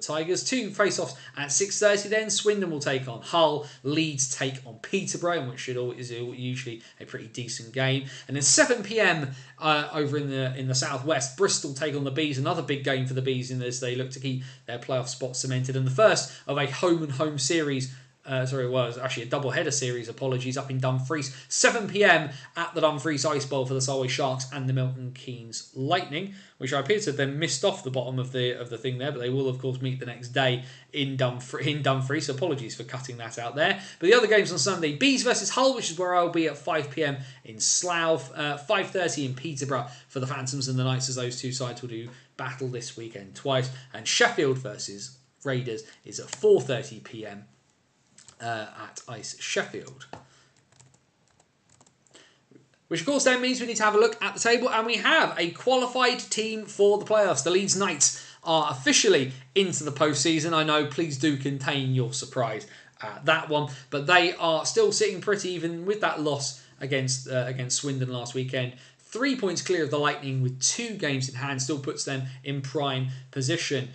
Tigers. 2 face-offs at 6:30 then. Swindon will take on Hull. Leeds take on Peterborough, which is usually a pretty decent game. And then 7 p.m. Over in the southwest, Bristol take on the Bees. Another big game for the Bees as they look to keep their playoff spot cemented. And the first of a home-and-home series. It was actually a double-header series, apologies, up in Dumfries. 7 p.m. at the Dumfries Ice Bowl for the Solway Sharks and the Milton Keynes Lightning, which I appear to have then missed off the bottom of the thing there, but they will, of course, meet the next day in Dumfries, so apologies for cutting that out there. But the other games on Sunday, Bees versus Hull, which is where I'll be at 5 p.m. in Slough, 5:30 in Peterborough for the Phantoms and the Knights, as those two sides will do battle this weekend twice. And Sheffield versus Raiders is at 4:30 p.m. At Ice Sheffield. Which of course then means we need to have a look at the table, and we have a qualified team for the playoffs. The Leeds Knights are officially into the postseason. I know, please do contain your surprise at that one, but they are still sitting pretty even with that loss against Swindon last weekend. 3 points clear of the Lightning with 2 games in hand, still puts them in prime position.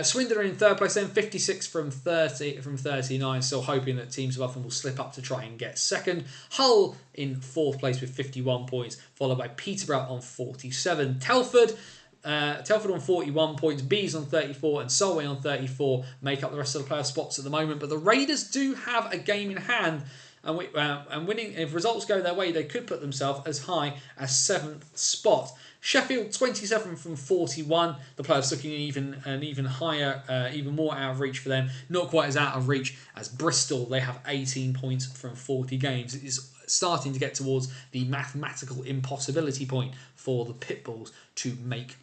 Swindon are in third place then, 56 from 39, still hoping that teams above them will slip up to try and get second. Hull in fourth place with 51 points, followed by Peterborough on 47. Telford on 41 points, Bees on 34 and Solway on 34 make up the rest of the playoff spots at the moment. But the Raiders do have a game in hand, and winning, if results go their way, they could put themselves as high as 7th spot. Sheffield 27 from 41. The playoffs looking even higher, even more out of reach for them. Not quite as out of reach as Bristol. They have 18 points from 40 games. It is starting to get towards the mathematical impossibility point for the Pitbulls to make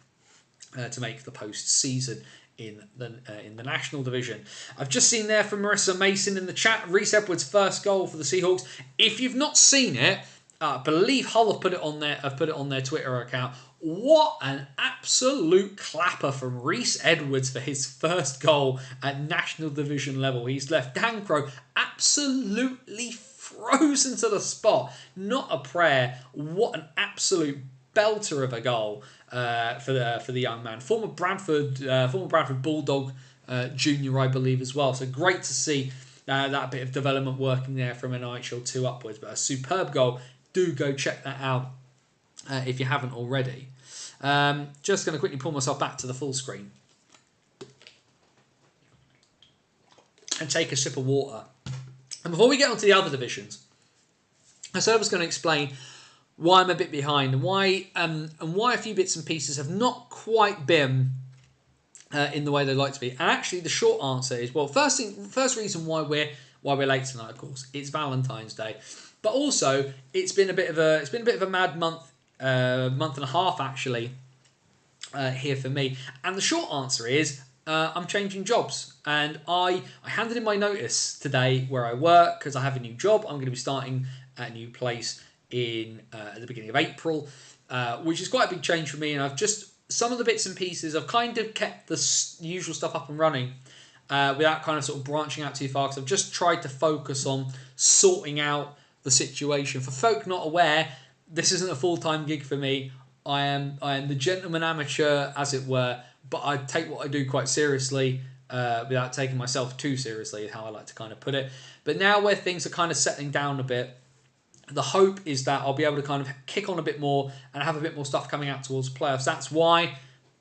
the post-season in the National Division. I've just seen there from Marissa Mason in the chat, Reece Edwards' first goal for the Seahawks. If you've not seen it, I believe Hull have put it on their Twitter account. What an absolute clapper from Reece Edwards for his first goal at National Division level. He's left Dan Crow absolutely frozen to the spot. Not a prayer. What an absolute belter of a goal for the young man. Former Bradford Bulldog junior, I believe, as well. So great to see that bit of development working there from an IHL 2 upwards. But a superb goal. Do go check that out if you haven't already. Just going to quickly pull myself back to the full screen and take a sip of water. And before we get on to the other divisions, I said I was going to explain why I'm a bit behind and why a few bits and pieces have not quite been in the way they'd like to be. And actually, the short answer is, well, first reason why we're late tonight, of course, it's Valentine's Day. But also, it's been a bit of a mad month and a half actually here for me. And the short answer is I'm changing jobs, and I handed in my notice today where I work because I have a new job. I'm going to be starting at a new place at the beginning of April, which is quite a big change for me. And I've just some of the bits and pieces I've kind of kept the usual stuff up and running. Without kind of sort of branching out too far, because I've just tried to focus on sorting out the situation. For folk not aware, this isn't a full-time gig for me. I am the gentleman amateur, as it were, but I take what I do quite seriously, without taking myself too seriously, is how I like to kind of put it. But now where things are kind of settling down a bit, the hope is that I'll be able to kind of kick on a bit more and have a bit more stuff coming out towards playoffs. That's why,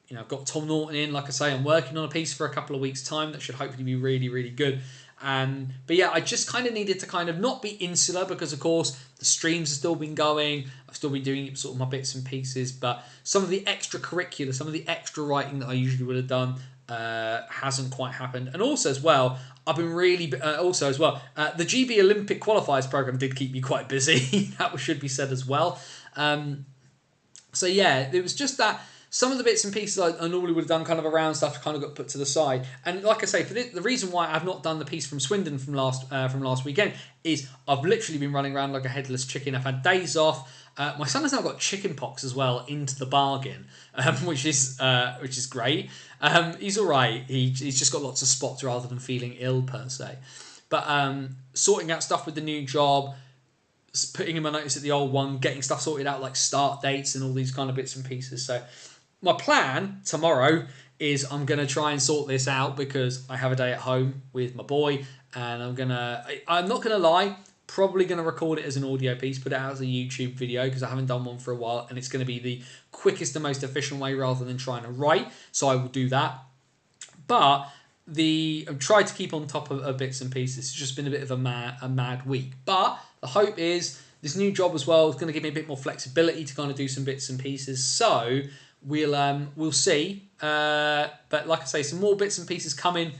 I've got Tom Norton in. Like I say, I'm working on a piece for a couple of weeks' time that should hopefully be really, really good. But yeah, I just kind of needed to kind of not be insular, because of course the streams have still been going. I've still been doing sort of my bits and pieces, but some of the extracurricular, some of the extra writing that I usually would have done hasn't quite happened. And also as well, I've been really the GB Olympic qualifiers program did keep me quite busy. That should be said as well. So yeah, it was just that some of the bits and pieces I normally would have done kind of around stuff kind of got put to the side. And like I say, for the reason why I've not done the piece from Swindon from last weekend is I've literally been running around like a headless chicken. I've had days off. My son has now got chicken pox as well, into the bargain, which is great. He's all right. He's just got lots of spots rather than feeling ill per se. But sorting out stuff with the new job, putting him a notice at the old one, getting stuff sorted out like start dates and all these kind of bits and pieces. So my plan tomorrow is I'm going to try and sort this out, because I have a day at home with my boy, and I'm not going to lie, probably going to record it as an audio piece, put it out as a YouTube video, because I haven't done one for a while, and it's going to be the quickest and most efficient way rather than trying to write. So I will do that. But I've tried to keep on top of bits and pieces. It's just been a bit of a mad week. But the hope is this new job as well is going to give me a bit more flexibility to kind of do some bits and pieces. So we'll see. But like I say, some more bits and pieces coming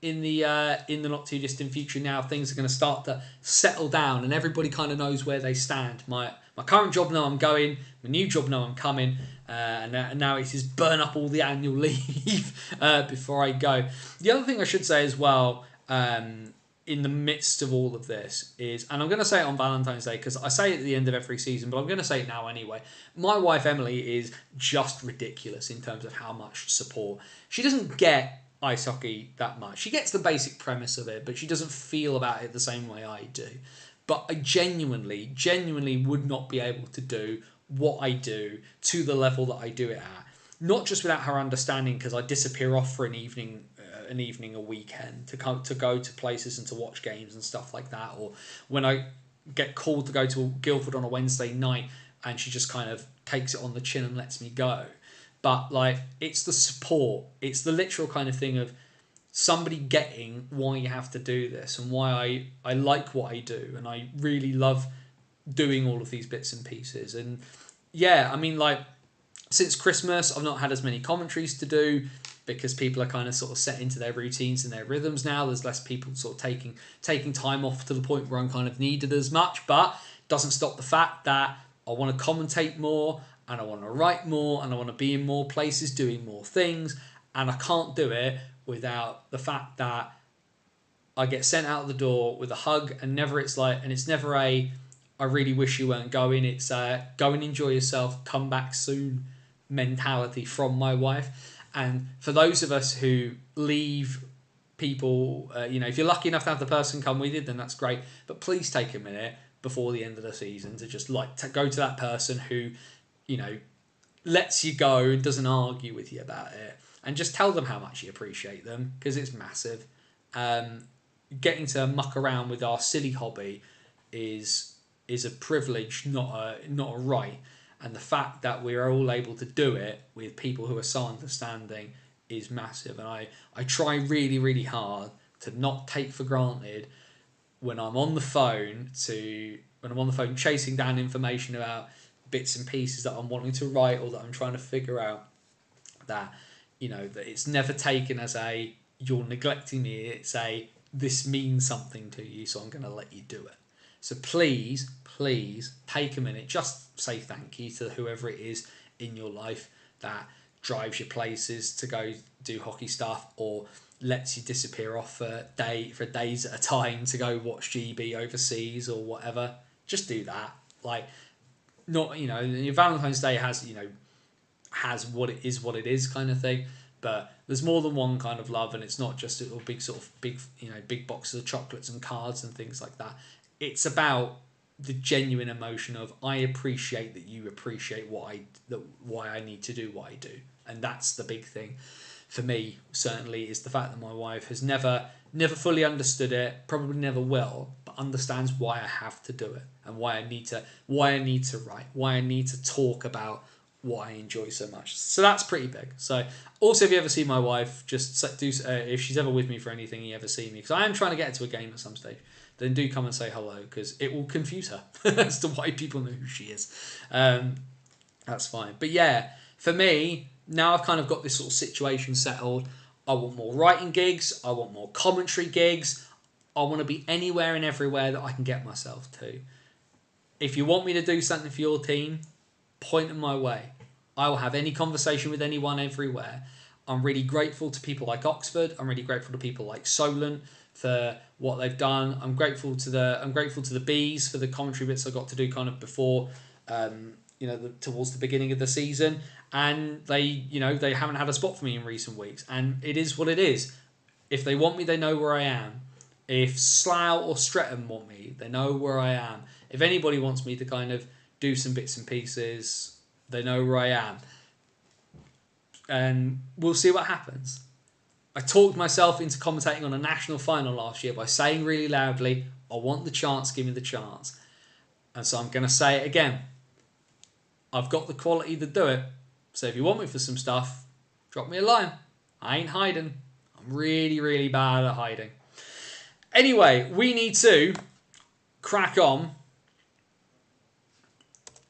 in the not too distant future. Now things are going to start to settle down, and everybody kind of knows where they stand. My current job know I'm going. My new job know I'm coming. And now it's just burn up all the annual leave before I go. The other thing I should say as well, in the midst of all of this is, and I'm going to say it on Valentine's Day because I say it at the end of every season, but I'm going to say it now anyway. My wife Emily is just ridiculous in terms of how much support. She doesn't get ice hockey that much. She gets the basic premise of it, but she doesn't feel about it the same way I do. But I genuinely would not be able to do what I do to the level that I do it at. Not just without her understanding, because I disappear off for an evening, a weekend to go to places and to watch games and stuff like that, or when I get called to go to Guildford on a Wednesday night and she just kind of takes it on the chin and lets me go. But like, it's the support, it's the literal kind of thing of somebody getting why you have to do this and why I like what I do, and I really love doing all of these bits and pieces. And yeah, I mean, like, since Christmas I've not had as many commentaries to do because people are kind of sort of set into their routines and their rhythms now. There's less people sort of taking time off to the point where I'm kind of needed as much, but doesn't stop the fact that I want to commentate more and I want to write more and I want to be in more places doing more things, and I can't do it without the fact that I get sent out the door with a hug, and it's never a I really wish you weren't going. It's go and enjoy yourself, come back soon mentality from my wife. And for those of us who leave people, if you're lucky enough to have the person come with you, then that's great. But please take a minute before the end of the season to just to go to that person who, lets you go and doesn't argue with you about it, and just tell them how much you appreciate them, because it's massive. Getting to muck around with our silly hobby is a privilege, not a right. And the fact that we're all able to do it with people who are so understanding is massive. And I try really, really hard to not take for granted when I'm on the phone chasing down information about bits and pieces that I'm wanting to write or that I'm trying to figure out, that that it's never taken as a you're neglecting me. It's a this means something to you, so I'm going to let you do it. So please take a minute, just say thank you to whoever it is in your life that drives you places to go do hockey stuff, or lets you disappear off for days at a time to go watch GB overseas or whatever. Just do that. Your Valentine's Day has what it is kind of thing, but there's more than one kind of love, and it's not just a big boxes of chocolates and cards and things like that. It's about the genuine emotion of I appreciate that you appreciate why I need to do what I do, and that's the big thing for me. Certainly, is the fact that my wife has never fully understood it, probably never will, but understands why I have to do it and why I need to write, why I need to talk about what I enjoy so much. So that's pretty big. So also, if you ever see my wife, just do if she's ever with me for anything, you ever see me, because I am trying to get to a game at some stage, then do come and say hello, because it will confuse her as to why people know who she is. That's fine. But yeah, for me, now I've kind of got this sort of situation settled. I want more writing gigs. I want more commentary gigs. I want to be anywhere and everywhere that I can get myself to. If you want me to do something for your team, point them my way. I will have any conversation with anyone everywhere. I'm really grateful to people like Oxford. I'm really grateful to people like Solent for what they've done. I'm grateful to the Bees for the commentary bits I got to do kind of before, towards the beginning of the season. And they haven't had a spot for me in recent weeks, and it is what it is. If they want me, they know where I am. If Slough or Streatham want me, they know where I am. If anybody wants me to kind of do some bits and pieces, they know where I am. And we'll see what happens. I talked myself into commentating on a national final last year by saying really loudly, I want the chance, give me the chance. And so I'm going to say it again. I've got the quality to do it. So if you want me for some stuff, drop me a line. I ain't hiding. I'm really, really bad at hiding. Anyway, we need to crack on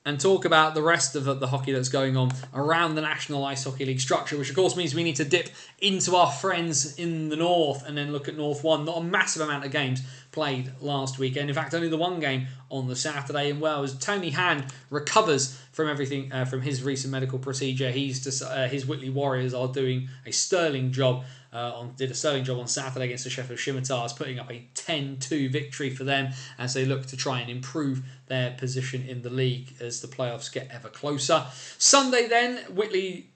and talk about the rest of the hockey that's going on around the National Ice Hockey League structure, which of course means we need to dip into our friends in the north and then look at North 1. Not a massive amount of games played last weekend. In fact, only the one game on the Saturday. And well, as Tony Hand recovers from everything, from his recent medical procedure, his Whitley Warriors are doing a sterling job. Did a sterling job on Saturday against the Sheffield Scimitars, putting up a 10-2 victory for them as they look to try and improve their position in the league as the playoffs get ever closer. Sunday then, Whitley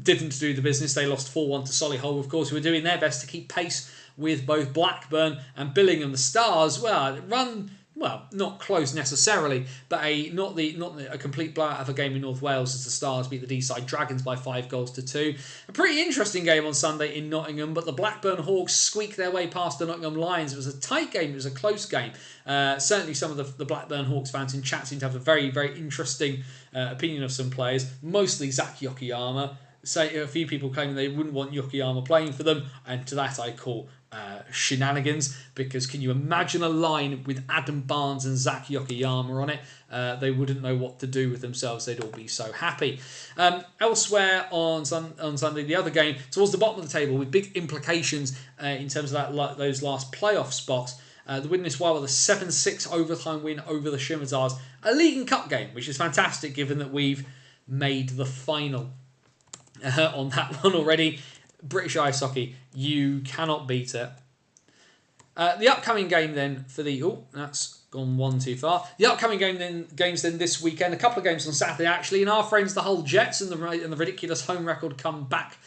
didn't do the business. They lost 4-1 to Solihull, of course, who were doing their best to keep pace with both Blackburn and Billingham. The Stars, not close necessarily, but not a complete blowout of a game in North Wales as the Stars beat the Deeside Dragons by 5-2. A pretty interesting game on Sunday in Nottingham, but the Blackburn Hawks squeaked their way past the Nottingham Lions. It was a tight game. It was a close game. Certainly some of the Blackburn Hawks fans in chat seem to have a very, very interesting opinion of some players, mostly Zach Yokoyama. A few people claiming they wouldn't want Yokoyama playing for them, and to that I call shenanigans, because can you imagine a line with Adam Barnes and Zach Yokoyama on it? They wouldn't know what to do with themselves. They'd all be so happy. Elsewhere on Sunday, the other game towards the bottom of the table with big implications in terms of those last playoff spots. The Widnes Wild with a 7-6 overtime win over the Scimitars. A League and Cup game, which is fantastic given that we've made the final on that one already. British ice hockey, you cannot beat it. The upcoming game then for the... Oh, that's gone one too far. The upcoming games then this weekend. A couple of games on Saturday actually. And our friends, the Hull Jets and the ridiculous home record come back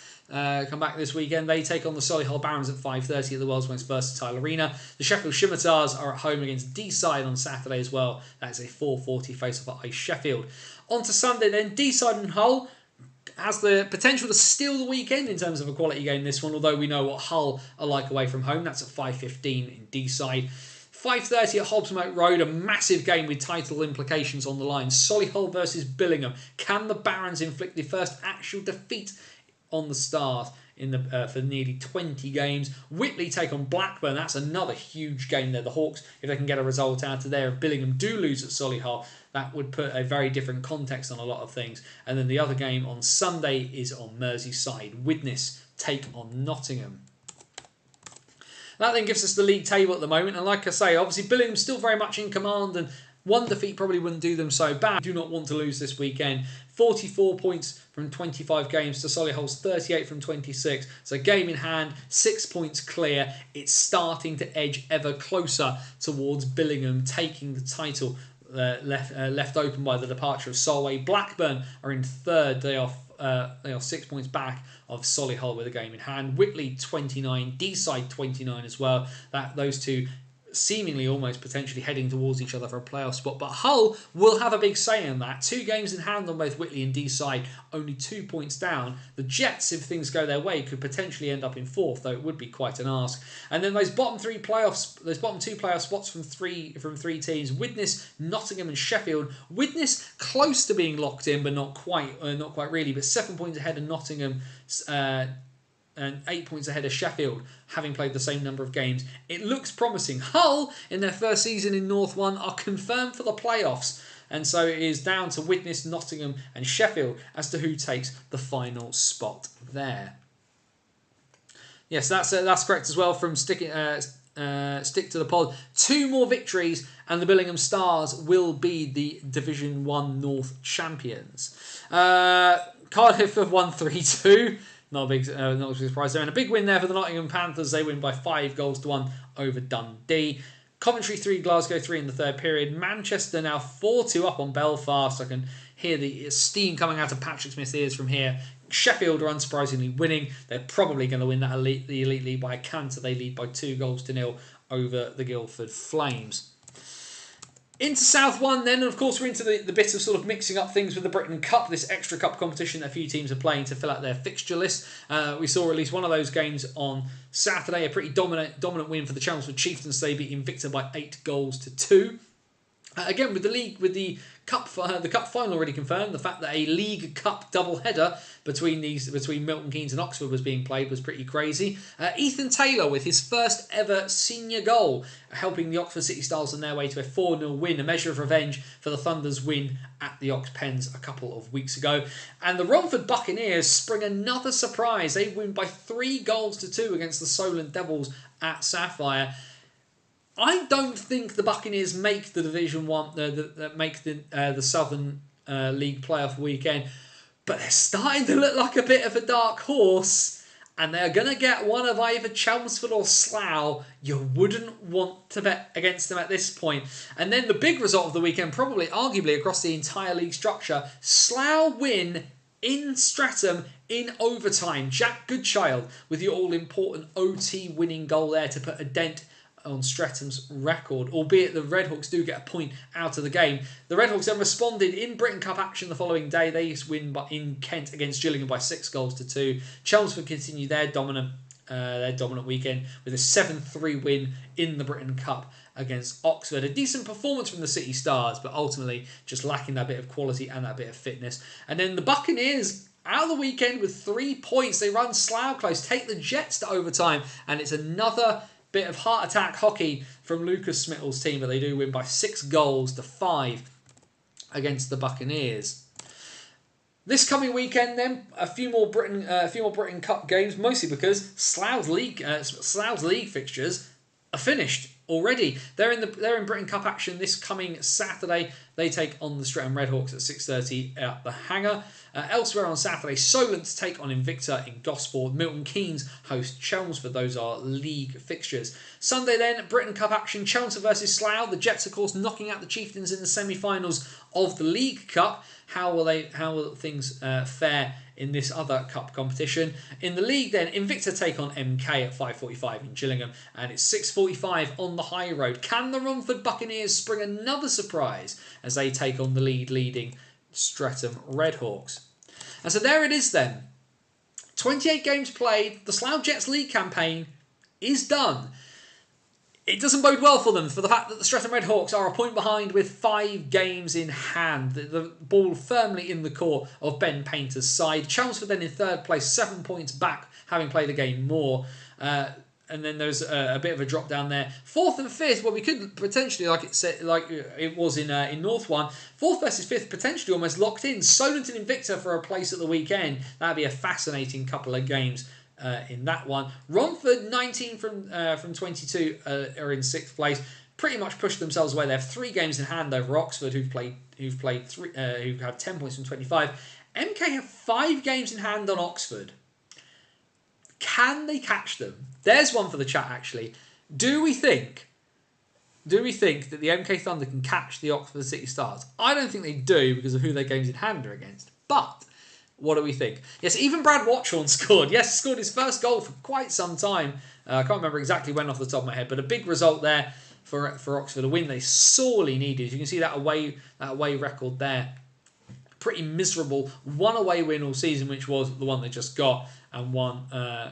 this weekend. They take on the Solihull Barons at 5:30 at the World's Most Versatile Arena. The Sheffield Scimitars are at home against Deeside on Saturday as well. That's a 4:40 face-off at Ice Sheffield. On to Sunday then, Deeside and Hull has the potential to steal the weekend in terms of a quality game, this one, although we know what Hull are like away from home. That's at 5:15 in Deeside. 5:30 at Hobbs Moat Road, a massive game with title implications on the line. Solihull versus Billingham. Can the Barons inflict the first actual defeat on the Stars for nearly 20 games? Whitley take on Blackburn. That's another huge game there. The Hawks, if they can get a result out of there, if Billingham do lose at Solihull, that would put a very different context on a lot of things. And then the other game on Sunday is on Merseyside. Widnes take on Nottingham. That then gives us the league table at the moment. And like I say, obviously Billingham's still very much in command, and one defeat probably wouldn't do them so bad. Do not want to lose this weekend. 44 points from 25 games to Solihull's 38 from 26. So game in hand, 6 points clear. It's starting to edge ever closer towards Billingham taking the title. Left open by the departure of Solway. Blackburn are in third. They are 6 points back of Solihull with a game in hand. Whitley 29, Deeside 29 as well. Those two seemingly almost potentially heading towards each other for a playoff spot. But Hull will have a big say in that. 2 games in hand on both Whitley and Deeside, only 2 points down. The Jets, if things go their way, could potentially end up in 4th, though it would be quite an ask. And then those bottom 2 playoff spots from three teams: Widnes, Nottingham, and Sheffield. Widnes close to being locked in, but not quite really. But 7 points ahead of Nottingham. And 8 points ahead of Sheffield, having played the same number of games. It looks promising. Hull, in their first season in North 1, are confirmed for the playoffs. And so it is down to Widnes, Nottingham and Sheffield as to who takes the final spot there. Yes, that's correct as well from Stick to the Pod. 2 more victories and the Billingham Stars will be the Division 1 North champions. Cardiff have won 3-2. Not a big surprise there. And a big win there for the Nottingham Panthers. They win by 5-1 over Dundee. Coventry 3, Glasgow 3 in the third period. Manchester now 4-2 up on Belfast. I can hear the steam coming out of Patrick Smith's ears from here. Sheffield are unsurprisingly winning. They're probably going to win the Elite League by a canter. They lead by 2-0 over the Guildford Flames. Into South 1 then, and of course we're into the bit of sort of mixing up things with the Britain Cup, this extra cup competition that a few teams are playing to fill out their fixture list. We saw at least one of those games on Saturday, a pretty dominant win for the Chelmsford Chieftains. They beat Invicta by 8-2. Again, with the cup final already confirmed, the fact that a League Cup double-header between Milton Keynes and Oxford was being played was pretty crazy. Ethan Taylor with his first ever senior goal, helping the Oxford City Stars on their way to a 4-0 win, a measure of revenge for the Thunder's win at the Ox Pens a couple of weeks ago. And the Romford Buccaneers spring another surprise. They win by 3-2 against the Solent Devils at Sapphire. I don't think the Buccaneers make the Division 1, make the Southern League playoff weekend, but they're starting to look like a bit of a dark horse, and they're going to get one of either Chelmsford or Slough. You wouldn't want to bet against them at this point. And then the big result of the weekend, probably arguably across the entire league structure, Slough win in Streatham in overtime. Jack Goodchild with the all-important OT winning goal there to put a dent on Streatham's record, albeit the Redhawks do get a point out of the game. The Redhawks then responded in Britain Cup action the following day. They win in Kent against Gillingham by 6-2. Chelmsford continue their dominant weekend with a 7-3 win in the Britain Cup against Oxford. A decent performance from the City Stars, but ultimately just lacking that bit of quality and that bit of fitness. And then the Buccaneers out of the weekend with 3 points. They run Slough close, take the Jets to overtime, and it's another bit of heart attack hockey from Lucas Smittle's team, but they do win by 6-5 against the Buccaneers. This coming weekend, then, a few more Britain Cup games, mostly because Slough's league fixtures are finished already. They're in Britain Cup action this coming Saturday. They take on the Streatham Redhawks at 6:30 at the Hangar. Elsewhere on Saturday, Solent take on Invicta in Gosport. Milton Keynes host Chelmsford. Those are league fixtures. Sunday then, Britain Cup action, Chelmsford versus Slough. The Jets, of course, knocking out the Chieftains in the semi-finals of the League Cup. How will things fare in this other cup competition? In the league then, Invicta take on MK at 5:45 in Gillingham, and it's 6:45 on the High Road. Can the Romford Buccaneers spring another surprise as they take on the leading Streatham Redhawks? And so there it is then. 28 games played. The Slough Jets League campaign is done. It doesn't bode well for them, for the fact that the Streatham Redhawks are a point behind with 5 games in hand. The ball firmly in the court of Ben Painter's side. Chelmsford then in third place, 7 points back, having played a game more. And then there's a bit of a drop down there. 4th and 5th, well, we could potentially, like it was in North 1, 4th versus 5th potentially almost locked in. Solent and Invicta for a place at the weekend. That'd be a fascinating couple of games in that one. Romford, 19 from 22, are in 6th place. Pretty much pushed themselves away. They have 3 games in hand over Oxford, who've had 10 points from 25. MK have 5 games in hand on Oxford. Can they catch them? There's one for the chat, actually. Do we think that the MK Thunder can catch the Oxford City Stars? I don't think they do because of who their games in hand are against. But what do we think? Yes, even Brad Watchorn scored. Yes, scored his first goal for quite some time. I can't remember exactly when off the top of my head, but a big result there for Oxford, a win they sorely needed. You can see that away record there. Pretty miserable. One away win all season, which was the one they just got, and won.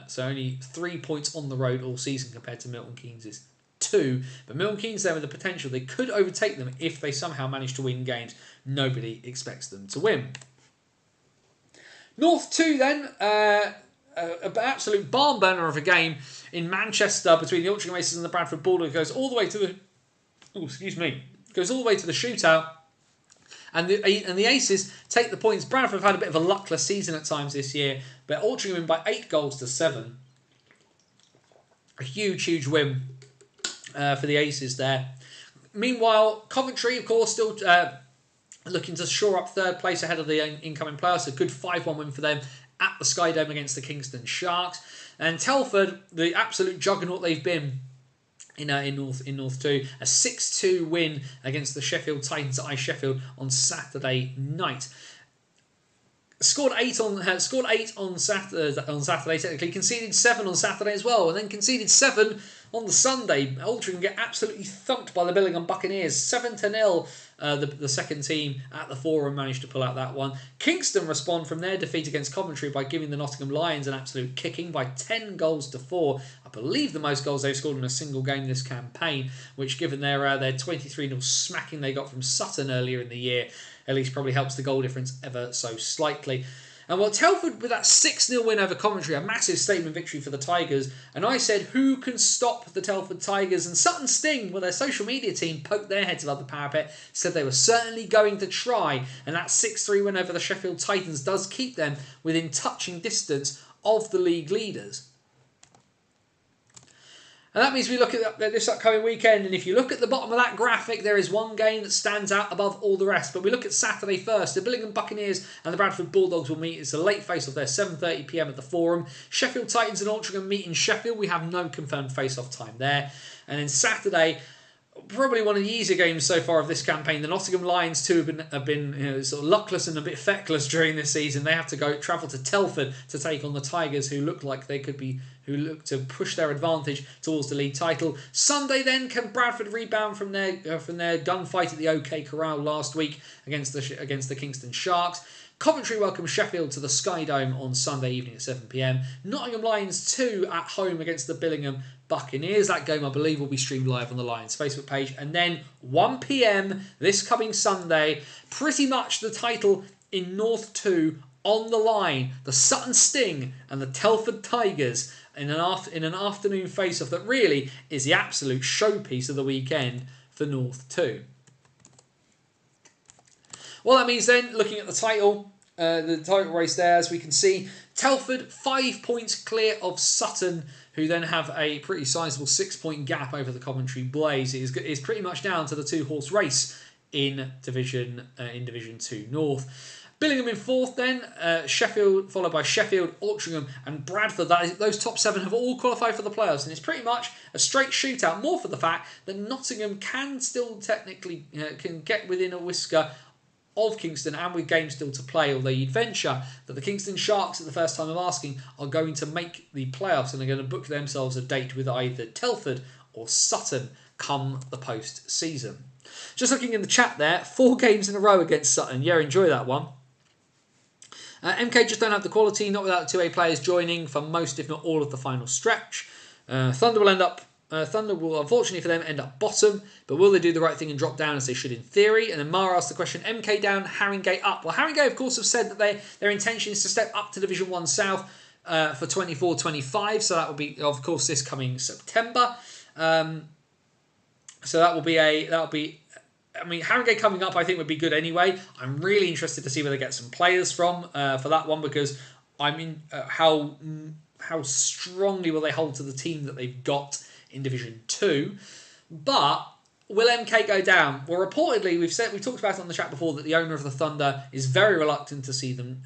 So only 3 points on the road all season compared to Milton Keynes' 2. But Milton Keynes there with the potential they could overtake them if they somehow manage to win games nobody expects them to win. North 2 then, an absolute barn burner of a game in Manchester between the Altrincham Aces and the Bradford Bulldogs. Goes all the way to the shootout. And the Aces take the points. Bradford have had a bit of a luckless season at times this year, but Altrincham win by 8 goals to 7. A huge win for the Aces there. Meanwhile, Coventry, of course, still looking to shore up third place ahead of the incoming playoffs. A good 5-1 win for them at the Sky Dome against the Kingston Sharks. And Telford, the absolute juggernaut they've been in North 2, a 6-2 win against the Sheffield Titans at Ice Sheffield on Saturday night. Scored 8 on Saturday, technically. Conceded 7 on Saturday as well, and then conceded 7 on the Sunday. Altrincham get absolutely thumped by the Billingham Buccaneers, 7-0. The second team at the Forum managed to pull out that one. Kingston respond from their defeat against Coventry by giving the Nottingham Lions an absolute kicking by 10 goals to 4. I believe the most goals they've scored in a single game this campaign, which, given their 23-0 smacking they got from Sutton earlier in the year, at least probably helps the goal difference ever so slightly. And while Telford, with that 6-0 win over Coventry, a massive statement victory for the Tigers, and I said, who can stop the Telford Tigers? And Sutton Sting, well, their social media team poked their heads above the parapet, said they were certainly going to try, and that 6-3 win over the Sheffield Titans does keep them within touching distance of the league leaders. And that means we look at this upcoming weekend, and if you look at the bottom of that graphic, there is one game that stands out above all the rest. But we look at Saturday first. The Billingham Buccaneers and the Bradford Bulldogs will meet. It's a late face-off there, 7:30 p.m. at the Forum. Sheffield Titans and Altrincham meet in Sheffield. We have no confirmed face-off time there. And then Saturday, probably one of the easier games so far of this campaign. The Nottingham Lions too have been sort of luckless and a bit feckless during this season. They have to travel to Telford to take on the Tigers, who look like they could be, who look to push their advantage towards the league title. Sunday then, can Bradford rebound from their gunfight at the OK Corral last week against the Kingston Sharks? Coventry welcome Sheffield to the Sky Dome on Sunday evening at 7 p.m. Nottingham Lions 2 at home against the Billingham Buccaneers. That game, I believe, will be streamed live on the Lions Facebook page. And then 1 p.m. this coming Sunday, pretty much the title in North 2 on the line. The Sutton Sting and the Telford Tigers in an afternoon face-off that really is the absolute showpiece of the weekend for North 2. Well, that means then, looking at the title race there, as we can see, Telford 5 points clear of Sutton, who then have a pretty sizable 6-point gap over the Coventry Blaze. It is pretty much down to the 2-horse race in Division 2 North. Billingham in 4th then, Sheffield, followed by Sheffield, Altrincham and Bradford. Those top 7 have all qualified for the playoffs, and it's pretty much a straight shootout, more for the fact that Nottingham can still technically can get within a whisker of Kingston, and with games still to play, although you'd venture that the Kingston Sharks, at the first time of asking, are going to make the playoffs and are going to book themselves a date with either Telford or Sutton come the post-season. Just looking in the chat there, 4 games in a row against Sutton. Yeah, enjoy that one. MK just don't have the quality, not without 2A players joining for most, if not all, of the final stretch. Thunder will unfortunately for them end up bottom, but will they do the right thing and drop down as they should in theory? And then Mara asked the question, MK down, Haringey up. Well, Haringey, of course, have said that their intention is to step up to Division 1 South for 24-25, so that will be, of course, this coming September. So that will be I mean, Haringey coming up, I think, would be good anyway. I'm really interested to see where they get some players from for that one, because I mean, how strongly will they hold to the team that they've got in Division 2? But will MK go down? Well, reportedly, we talked about it on the chat before that the owner of the Thunder is very reluctant to see them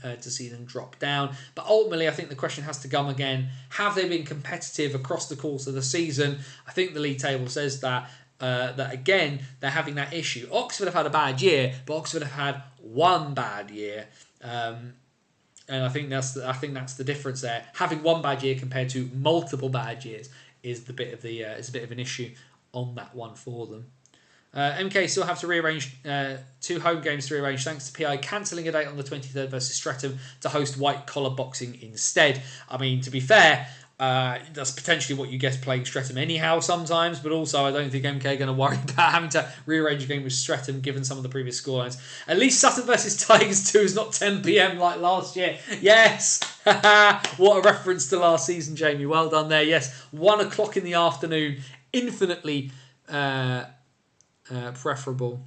drop down. But ultimately, I think the question has to come again: have they been competitive across the course of the season? I think the league table says that. That again, they're having that issue. Oxford have had a bad year, but Oxford have had one bad year, and I think that's the difference there. Having one bad year compared to multiple bad years is a bit of an issue on that one for them. MK still have to rearrange 2 home games to rearrange thanks to PI cancelling a date on the 23rd versus Streatham to host white collar boxing instead. I mean, to be fair, that's potentially what you get playing Streatham anyhow sometimes, but also I don't think MK are going to worry about having to rearrange a game with Streatham given some of the previous scorelines. At least Sutton versus Tigers 2 is not 10 PM like last year. Yes! What a reference to last season, Jamie. Well done there. Yes, 1 o'clock in the afternoon. Infinitely preferable.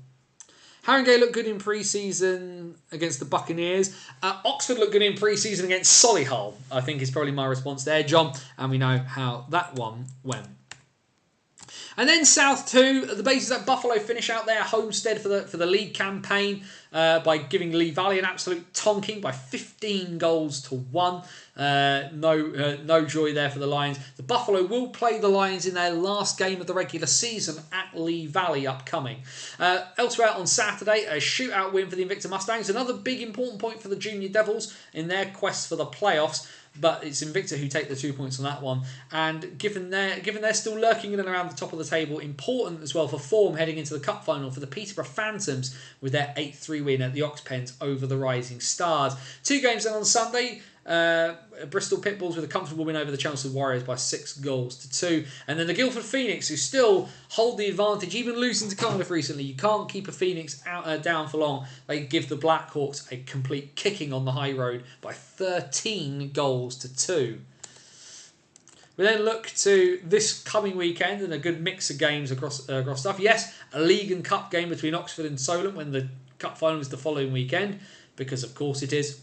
Haringey looked good in pre-season against the Buccaneers. Oxford looked good in pre-season against Solihull, I think is probably my response there, John. And we know how that one went. And then South 2, the basis that Buffalo finish out their homestead for the league campaign by giving Lee Valley an absolute tonking by 15 goals to 1. No joy there for the Lions. The Buffalo will play the Lions in their last game of the regular season at Lee Valley upcoming. Elsewhere on Saturday, a shootout win for the Invicta Mustangs. Another big important point for the Junior Devils in their quest for the playoffs. But it's Invicta who take the 2 points on that one. And given they're still lurking in and around the top of the table, important as well for form heading into the Cup final for the Peterborough Phantoms with their 8-3 win at the Ox Pens over the Rising Stars. 2 games then on Sunday. Bristol Pitbulls with a comfortable win over the Chelmsford Warriors by 6 goals to 2. And then the Guildford Phoenix, who still hold the advantage, even losing to Cardiff recently. You can't keep a Phoenix down for long. They give the Blackhawks a complete kicking on the high road by 13 goals to 2. We then look to this coming weekend and a good mix of games across stuff. Yes, a league and cup game between Oxford and Solent when the cup final is the following weekend, because of course it is.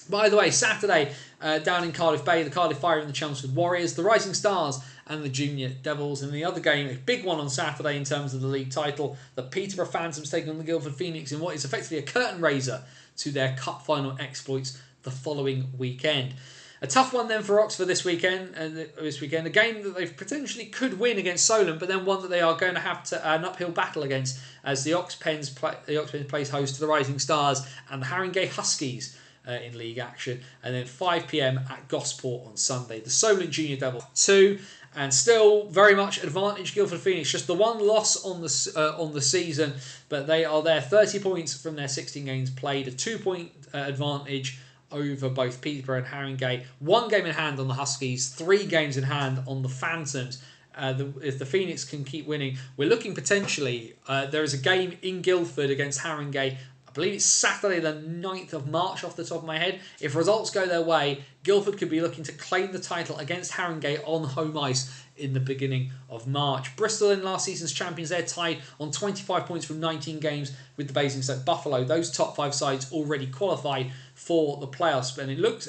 By the way, Saturday down in Cardiff Bay, the Cardiff Fire and the Chelmsford Warriors, the Rising Stars and the Junior Devils. And the other game, a big one on Saturday in terms of the league title, the Peterborough Phantoms taking on the Guildford Phoenix in what is effectively a curtain raiser to their cup final exploits the following weekend. A tough one then for Oxford this weekend. A game that they potentially could win against Solent, but then one that they are going to have an uphill battle against as the Ox Pens plays host to the Rising Stars and the Haringey Huskies in league action. And then 5 PM at Gosport on Sunday. The Solent Junior Devils 2, and still very much advantage Guildford Phoenix. Just the one loss on the season, but they are there 30 points from their 16 games played, a 2-point advantage over both Peterborough and Haringey. 1 game in hand on the Huskies, 3 games in hand on the Phantoms. If the Phoenix can keep winning, we're looking potentially, there is a game in Guildford against Haringey. I believe it's Saturday the 9th of March off the top of my head. If results go their way, Guildford could be looking to claim the title against Haringey on home ice in the beginning of March. Bristol in last season's champions, they're tied on 25 points from 19 games with the Basingstoke Buffalo. Those top 5 sides already qualified for the playoffs.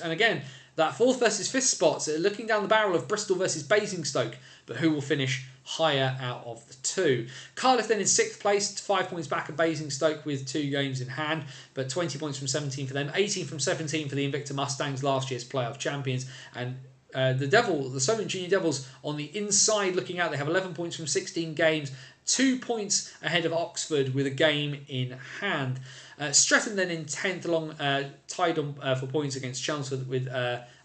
And again, that 4th versus 5th spots, looking down the barrel of Bristol versus Basingstoke, but who will finish higher out of the 2. Cardiff then in 6th place, 5 points back at Basingstoke with 2 games in hand, but 20 points from 17 for them, 18 from 17 for the Invicta Mustangs, last year's playoff champions. And the Solent Junior Devils on the inside looking out, they have 11 points from 16 games, 2 points ahead of Oxford with a game in hand. Streatham then in 10th along, tied on for points against Chelmsford with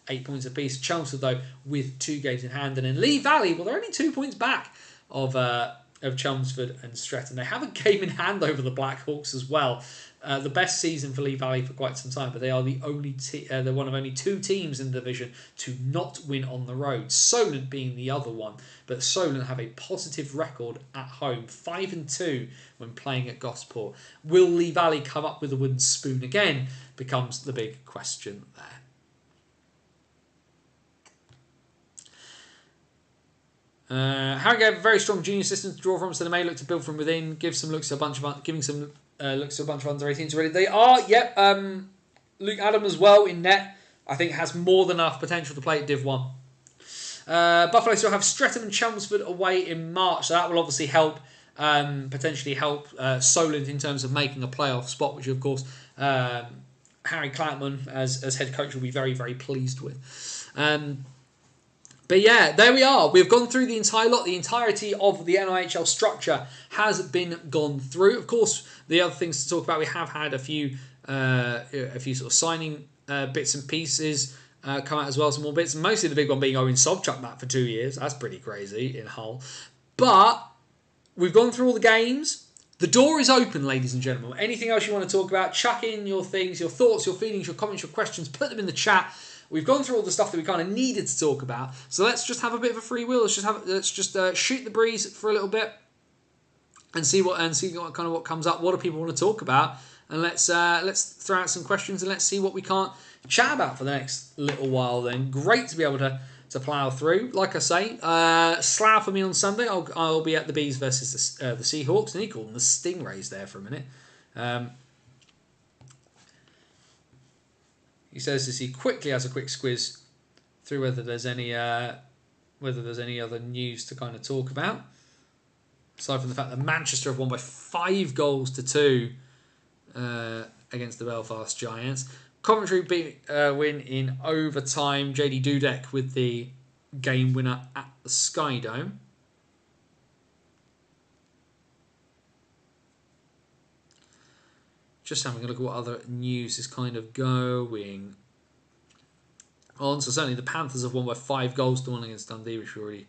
8 points apiece. Chelmsford though with 2 games in hand, and in Lee Valley, well, they're only 2 points back of Chelmsford and Streatham. They have a game in hand over the Blackhawks as well. The best season for Lee Valley for quite some time, but they are they're one of only 2 teams in the division to not win on the road. Solent being the other one, but Solent have a positive record at home, 5-2 when playing at Gosport. Will Lee Valley come up with a wooden spoon again? Becomes the big question there. Haringey have a very strong junior system to draw from, so they may look to build from within, giving some looks to a bunch of under 18s already. They are, Luke Adam as well in net, I think has more than enough potential to play at Div 1. Buffalo still have Streatham and Chelmsford away in March, so that will obviously help, potentially help Solent in terms of making a playoff spot, which of course Harry Clantman as head coach will be very, very pleased with. But yeah, there we are. We've gone through the entire lot. The entirety of the NIHL structure has been gone through. Of course, the other things to talk about, we have had a few sort of signing bits and pieces come out as well, some more bits. Mostly the big one being Owen Sobchuk back for 2 years. That's pretty crazy in Hull. But we've gone through all the games. The door is open, ladies and gentlemen. Anything else you want to talk about, chuck in your things, your thoughts, your feelings, your comments, your questions, put them in the chat. We've gone through all the stuff that we kind of needed to talk about. So let's just have a bit of a free wheel. Let's just shoot the breeze for a little bit and see what kind of what comes up. What do people want to talk about? And let's throw out some questions and let's see what we can't chat about for the next little while. Then great to be able to plough through. Like I say, Slough for me on Sunday. I'll be at the Bees versus the Seahawks, and he called them the Stingrays there for a minute. He says as he quickly has a quick squiz through whether there's any other news to kind of talk about. Aside from the fact that Manchester have won by 5-2 against the Belfast Giants. Coventry win in overtime. JD Dudek with the game winner at the Sky Dome. Just having a look at what other news is kind of going on. So certainly the Panthers have won by 5-1 against Dundee, which we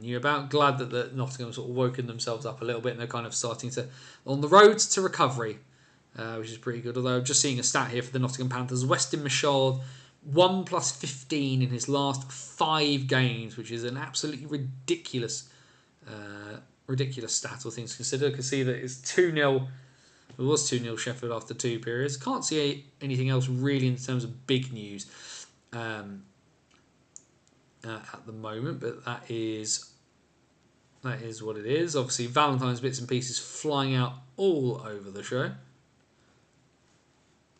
knew about. Glad that the Nottingham sort of woken themselves up a little bit and they're kind of starting to on the road to recovery, which is pretty good. Although I'm just seeing a stat here for the Nottingham Panthers. Weston Michaud 1+15 in his last 5 games, which is an absolutely ridiculous stat, all things considered. I can see that it's 2-0. It was 2-0 Sheffield after 2 periods. Can't see anything else really in terms of big news at the moment, but that is what it is. Obviously, Valentine's bits and pieces flying out all over the show.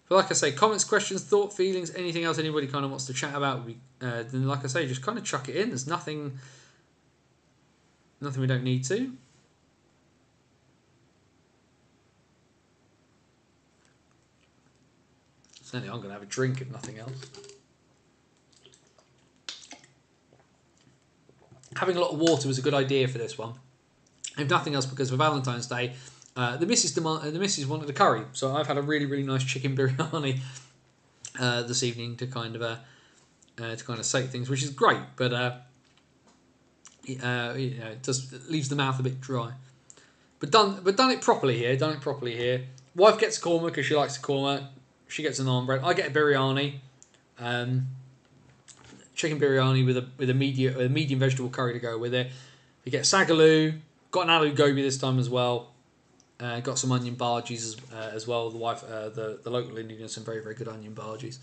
But like I say, comments, questions, thought, feelings, anything else anybody kind of wants to chat about, then like I say, just kind of chuck it in. There's nothing we don't need to. Certainly I'm going to have a drink if nothing else. Having a lot of water was a good idea for this one. If nothing else, because for Valentine's Day, the missus wanted a curry. So I've had a really, really nice chicken biryani this evening to kind of sate things, which is great. But it just leaves the mouth a bit dry. But done it properly here. Wife gets a korma because she likes a korma. She gets a naan bread. I get a biryani, chicken biryani with a medium vegetable curry to go with it. We get sagaloo. Got an aloo gobi this time as well. Got some onion bhajis as well. The wife, the local Indian, has some very, very good onion bhajis.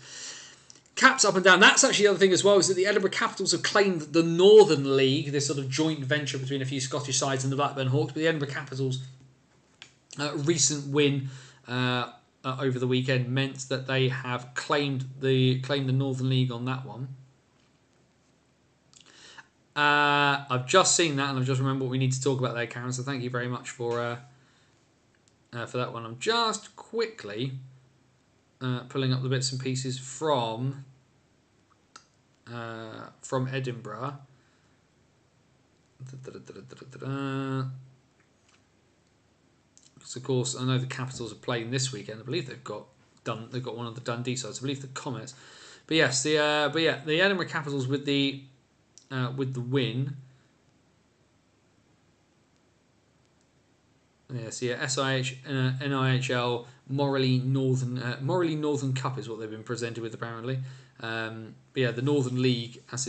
Caps up and down. That's actually the other thing as well, is that the Edinburgh Capitals have claimed the Northern League, this sort of joint venture between a few Scottish sides and the Blackburn Hawks. But the Edinburgh Capitals' recent win over the weekend meant that they have claimed the Northern League on that one. I've just seen that and I've just remembered what we need to talk about there, Karen. So thank you very much for that one. I'm just quickly pulling up the bits and pieces from Edinburgh. Because of course I know the Capitals are playing this weekend. I believe they've got one of the Dundee sides. I believe the Comets. But yes, the Edinburgh Capitals with the win. Yes, yeah, SIH, NIHL, Morley Northern Cup is what they've been presented with apparently. But yeah, the Northern League as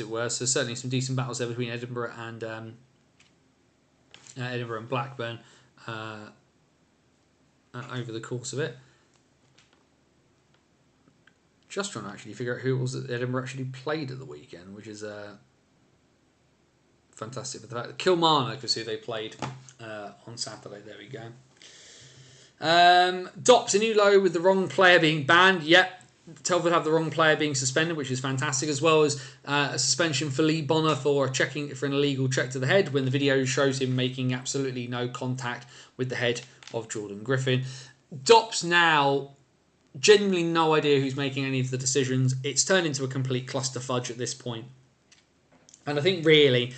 it were. So certainly some decent battles there between Edinburgh and Blackburn over the course of it. Just trying to actually figure out who it was that Edinburgh actually played at the weekend, which is fantastic. But the fact that Kilmarnock is who they played on Saturday. There we go. Dops a new low with the wrong player being banned. Yep. Telford have the wrong player being suspended, which is fantastic, as well as a suspension for Lee Bonner for an illegal check to the head when the video shows him making absolutely no contact with the head of Jordan Griffin. Dops now, genuinely no idea who's making any of the decisions. It's turned into a complete clusterfudge at this point. And I think really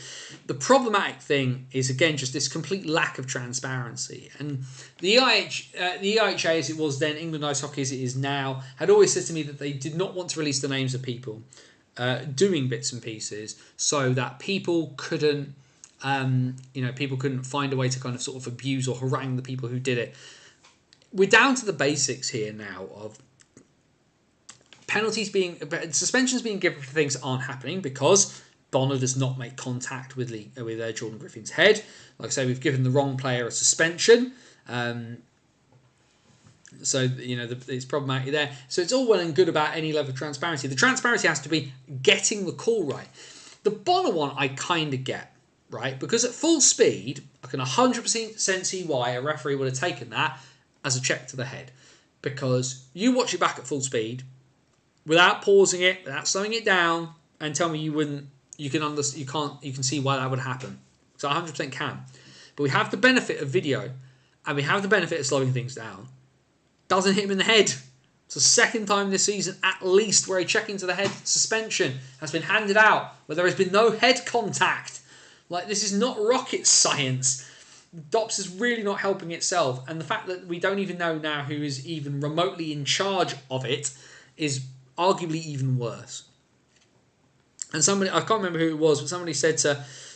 the problematic thing is, again, just this complete lack of transparency. And the EIHA, as it was then, England Ice Hockey as it is now, had always said to me that they did not want to release the names of people doing bits and pieces so that people couldn't, people couldn't find a way to kind of sort of abuse or harangue the people who did it. We're down to the basics here now of suspensions being given for things that aren't happening because Bonner does not make contact with Jordan Griffin's head. Like I say, we've given the wrong player a suspension. So, it's problematic there. So it's all well and good about any level of transparency. The transparency has to be getting the call right. The Bonner one I kind of get, right? Because at full speed, I can 100% see why a referee would have taken that as a check to the head. Because you watch it back at full speed, without pausing it, without slowing it down, and tell me you can see why that would happen. So 100% can. But we have the benefit of video, and we have the benefit of slowing things down. Doesn't hit him in the head. It's the second time this season, at least, where a check into the head suspension has been handed out, where there has been no head contact. Like, this is not rocket science. DOPS is really not helping itself, and the fact that we don't even know now who is even remotely in charge of it is arguably even worse. And somebody, I can't remember who it was, but somebody said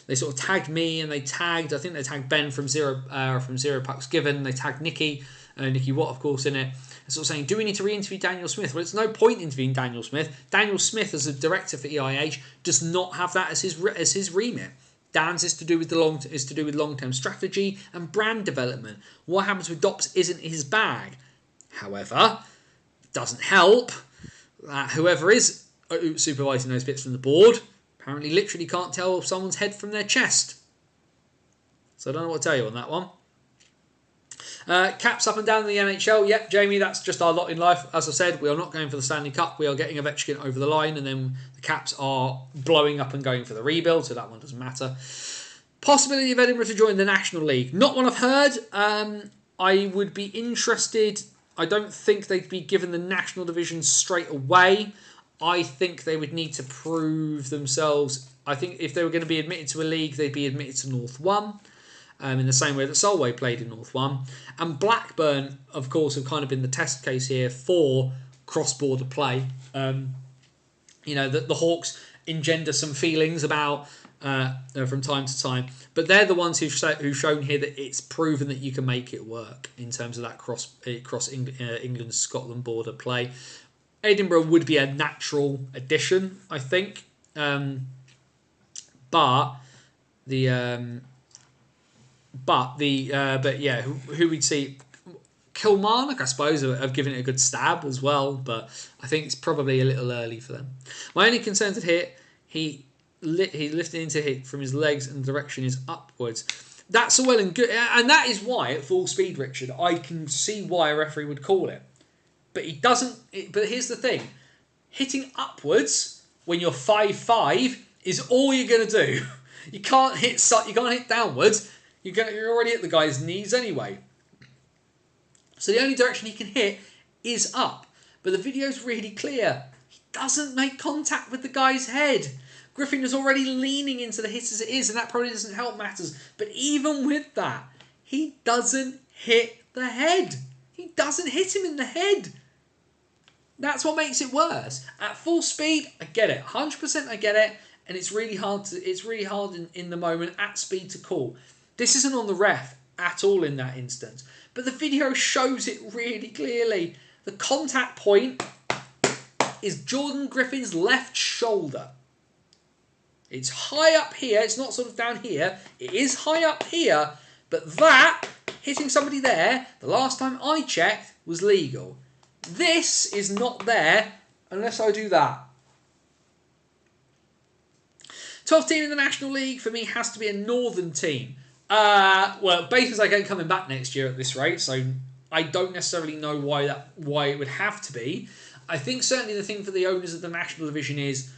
they sort of tagged me, and I think they tagged Ben from Zero Pucks Given, they tagged Nikki Watt, of course, in it, and sort of saying, do we need to re-interview Daniel Smith? Well, it's no point interviewing Daniel Smith. Daniel Smith, as a director for EIH, does not have that as his remit. Dan's is to do with long-term strategy and brand development. What happens with DOPS isn't his bag. However, it doesn't help that whoever is supervising those bits from the board apparently literally can't tell someone's head from their chest. So I don't know what to tell you on that one. Caps up and down in the NHL. Yep, Jamie, that's just our lot in life. As I said, we are not going for the Stanley Cup. We are getting Ovechkin over the line, and then the Caps are blowing up and going for the rebuild, so that one doesn't matter. Possibility of Edinburgh to join the National League. Not one I've heard. I would be interested. I don't think they'd be given the National Division straight away. I think they would need to prove themselves. I think if they were going to be admitted to a league, they'd be admitted to North 1. In the same way that Solway played in North 1. And Blackburn, of course, have kind of been the test case here for cross-border play. The Hawks engender some feelings about from time to time. But they're the ones who've shown here that it's proven that you can make it work in terms of that cross England-Scotland border play. Edinburgh would be a natural addition, I think. Who we'd see, Kilmarnock, I suppose, have given it a good stab as well, but I think it's probably a little early for them. My only concern is hit, he lifted into hit from his legs and the direction is upwards. That's all well and good, and that is why at full speed, Richard, I can see why a referee would call it. But he doesn't. But here's the thing: hitting upwards when you're 5'5" is all you're going to do. You can't hit downwards. You're already at the guy's knees anyway. So the only direction he can hit is up. But the video's really clear. He doesn't make contact with the guy's head. Griffin is already leaning into the hit as it is, and that probably doesn't help matters. But even with that, he doesn't hit the head. He doesn't hit him in the head. That's what makes it worse. At full speed, I get it. 100% I get it. And it's really hard in the moment at speed to call. This isn't on the ref at all in that instance. But the video shows it really clearly. The contact point is Jordan Griffin's left shoulder. It's high up here. It's not sort of down here. It is high up here. But that, hitting somebody there, the last time I checked, was legal. This is not there unless I do that. 12th team in the National League for me has to be a Northern team. Bakers ain't coming back next year at this rate, so I don't necessarily know why it would have to be. I think certainly the thing for the owners of the National Division is,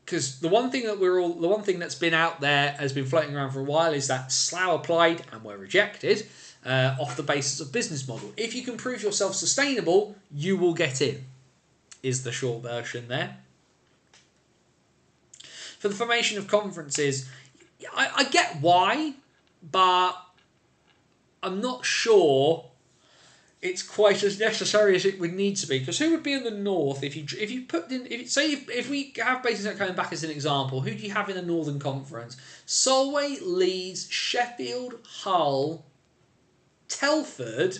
because the one thing that's been out there, has been floating around for a while, is that Slough applied and were rejected off the basis of business model. If you can prove yourself sustainable, you will get in, is the short version there. For the formation of conferences, I get why, but I'm not sure it's quite as necessary as it would need to be. Because who would be in the north if you put in if we have Basingstoke coming back as an example, who do you have in the Northern Conference? Solway, Leeds, Sheffield, Hull, Telford,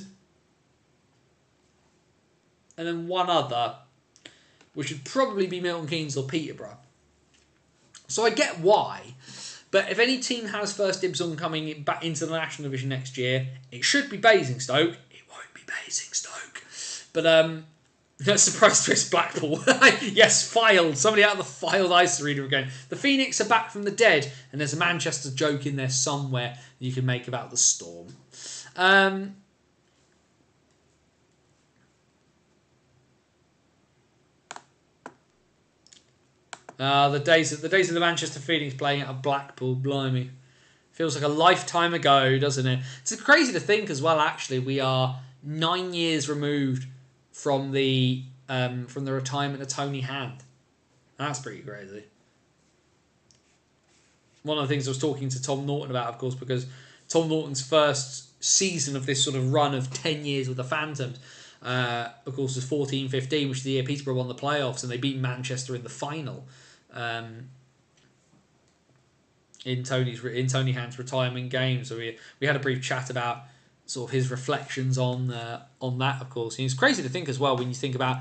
and then one other, which would probably be Milton Keynes or Peterborough. So I get why. But if any team has first dibs on coming back into the National Division next year, it should be Basingstoke. Basingstoke. But that's surprise twist, Blackpool. Yes, filed. Somebody out of the filed ice reader again. The Phoenix are back from the dead, and there's a Manchester joke in there somewhere that you can make about the Storm. The days of the Manchester Phoenix playing out of Blackpool, blimey. Feels like a lifetime ago, doesn't it? It's crazy to think as well, actually, we are 9 years removed from the retirement of Tony Hand. That's pretty crazy. One of the things I was talking to Tom Norton about, of course, because Tom Norton's first season of this sort of run of 10 years with the Phantoms, of course, was 14-15, which is the year Peterborough won the playoffs, and they beat Manchester in the final. In Tony Hand's retirement game. So we had a brief chat about sort of his reflections on that, of course. And it's crazy to think as well when you think about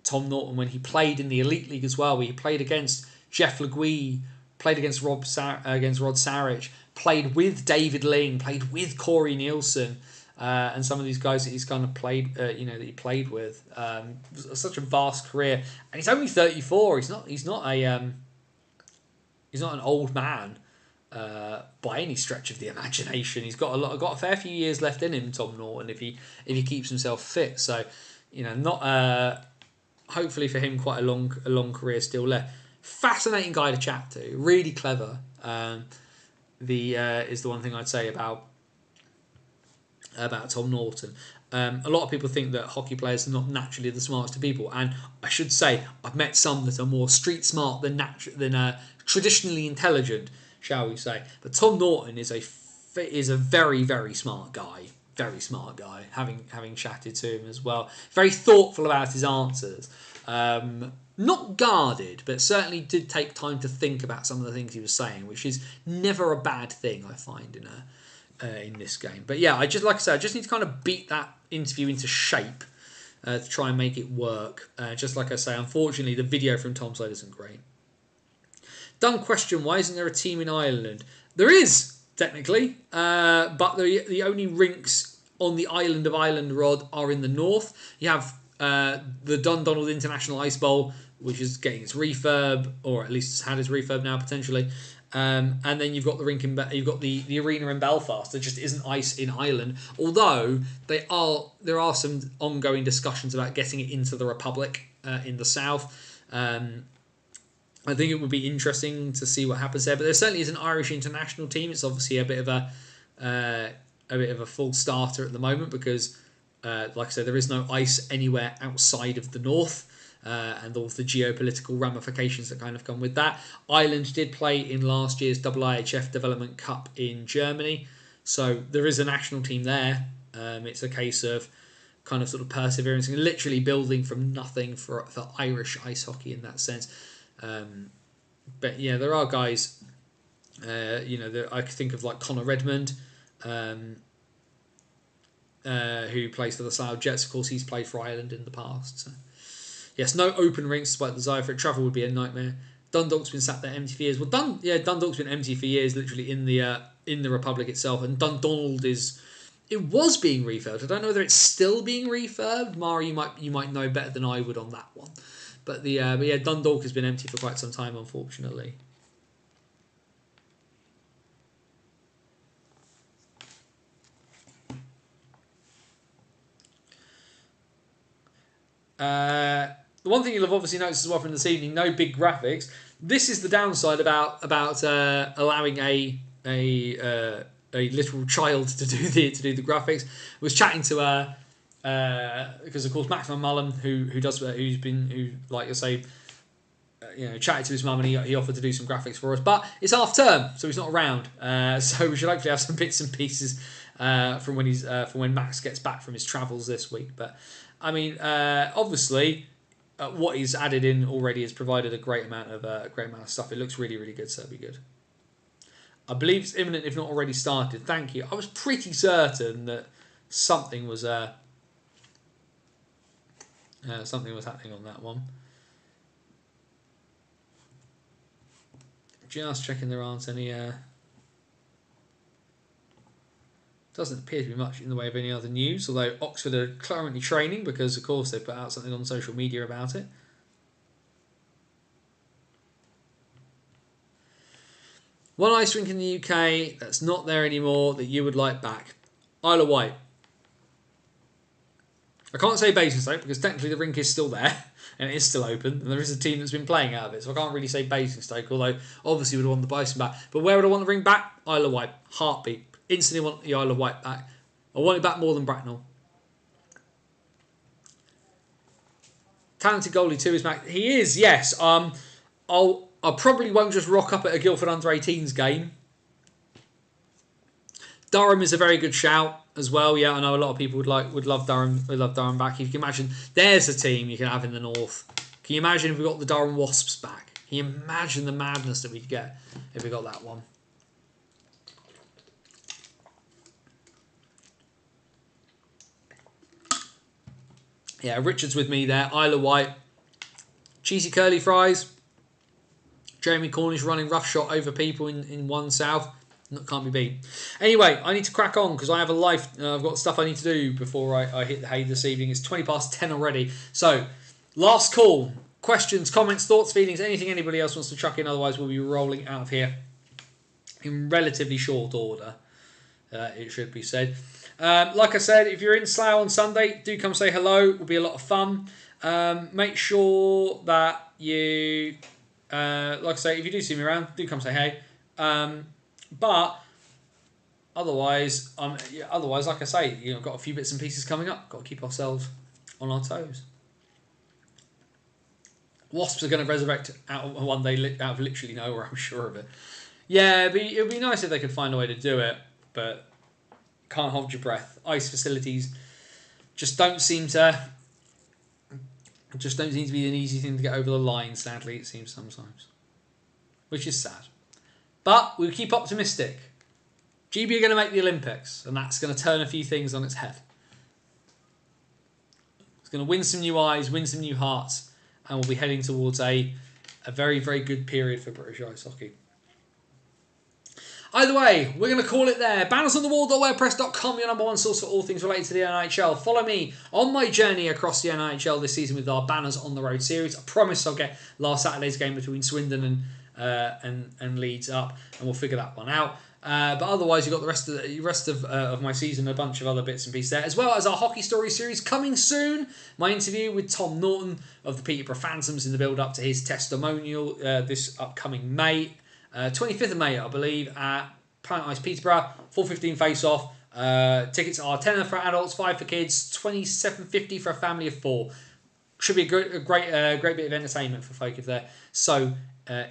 Tom Norton when he played in the Elite League as well, where he played against Jeff Legui, played against Rod Sarich, played with David Ling, played with Corey Nielsen, and some of these guys that he's kind of played, that he played with. Such a vast career, and he's only 34. He's not an old man by any stretch of the imagination. He's got a fair few years left in him, Tom Norton, if he keeps himself fit. So, not hopefully for him quite a long career still left. Fascinating guy to chat to, really clever. Is the one thing I'd say about Tom Norton. A lot of people think that hockey players are not naturally the smartest of people, and I should say I've met some that are more street smart than traditionally intelligent, shall we say. But Tom Norton is a very, very smart guy. Very smart guy. Having chatted to him as well, very thoughtful about his answers. Not guarded, but certainly did take time to think about some of the things he was saying, which is never a bad thing, I find, in this game. But yeah, I just need to kind of beat that interview into shape to try and make it work. Just like I say, unfortunately, the video from Tom's side isn't great. Dumb question, why isn't there a team in Ireland? There is, technically, but the only rinks on the island of Ireland, Rod, are in the north. You have the Dundonald International Ice Bowl, which is getting its refurb, or at least it's had its refurb now, potentially. And then you've got the rink you've got the arena in Belfast. There just isn't ice in Ireland, although there are some ongoing discussions about getting it into the Republic in the south. I think it would be interesting to see what happens there. But there certainly is an Irish international team. It's obviously a bit of a full starter at the moment because, like I said, there is no ice anywhere outside of the north. And all the geopolitical ramifications that kind of come with that. Ireland did play in last year's IIHF Development Cup in Germany, so there is a national team there. It's a case of kind of sort of perseverance and literally building from nothing for Irish ice hockey in that sense. But yeah, there are guys, I could think of like Connor Redmond, who plays for the Slough Jets. Of course, he's played for Ireland in the past. So. Yes, no open rinks despite the desire for it. Travel would be a nightmare. Dundalk's been sat there empty for years. Well, Dundalk's been empty for years, literally in the Republic itself. And Dundonald was being refurbed. I don't know whether it's still being refurbed. Mara, you might know better than I would on that one. But Dundalk has been empty for quite some time, unfortunately. The one thing you'll have obviously noticed as well from this evening, no big graphics. This is the downside about allowing a literal child to do the graphics. I was chatting to because of course Max Mullen, who like I say, chatted to his mum and he offered to do some graphics for us. But it's half term, so he's not around. So we should hopefully have some bits and pieces from when Max gets back from his travels this week. But I mean, obviously, what he's added in already has provided a great amount of stuff. It looks really, really good, so it'll be good. I believe it's imminent, if not already started. Thank you. I was pretty certain that something was happening on that one. Just checking there aren't any. Doesn't appear to be much in the way of any other news, although Oxford are currently training because, of course, they put out something on social media about it. One ice rink in the UK that's not there anymore that you would like back. Isle of Wight. I can't say Basingstoke because technically the rink is still there and it is still open and there is a team that's been playing out of it, so I can't really say Basingstoke, although obviously would want the Bison back. But where would I want the rink back? Isle of Wight. Heartbeat. Instantly want the Isle of Wight back. I want it back more than Bracknell. Talented goalie too is back. He is, yes. I probably won't just rock up at a Guildford under-18s game. Durham is a very good shout as well. Yeah, I know a lot of people would love Durham back. If you can imagine, there's a team you can have in the north. Can you imagine if we got the Durham Wasps back? Can you imagine the madness that we could get if we got that one? Yeah, Richard's with me there. Isle of Wight. Cheesy curly fries. Jeremy Cornish running roughshod over people in 1 South. Can't be beat. Anyway, I need to crack on because I have a life. I've got stuff I need to do before I hit the hay this evening. It's 10:20 already. So, last call. Questions, comments, thoughts, feelings, anything anybody else wants to chuck in. Otherwise, we'll be rolling out of here in relatively short order. It should be said. Like I said, if you're in Slough on Sunday, do come say hello. It will be a lot of fun. Make sure that you, like I say, if you do see me around, do come say hey. But otherwise, like I say, got a few bits and pieces coming up. Got to keep ourselves on our toes. Wasps are going to resurrect one day out of literally nowhere. I'm sure of it. Yeah, it would be nice if they could find a way to do it, but can't hold your breath. Ice facilities just don't seem to be an easy thing to get over the line. Sadly, it seems sometimes, which is sad. But we'll keep optimistic. GB are going to make the Olympics, and that's going to turn a few things on its head. It's going to win some new eyes, win some new hearts, and we'll be heading towards a very, very good period for British ice hockey. Either way, we're going to call it there. Bannersonthewall.wordpress.com, your number one source for all things related to the NHL. Follow me on my journey across the NHL this season with our Banners on the Road series. I promise I'll get last Saturday's game between Swindon and Leeds up, and we'll figure that one out. But otherwise, you've got the rest of my season, a bunch of other bits and pieces there, as well as our Hockey Story series coming soon. My interview with Tom Norton of the Peterborough Phantoms in the build-up to his testimonial this upcoming May. 25th of May, I believe, at Planet Ice Peterborough. 4:15 face-off. Tickets are £10 for adults, £5 for kids, £27.50 for a family of 4. Should be a great bit of entertainment for folk if they're so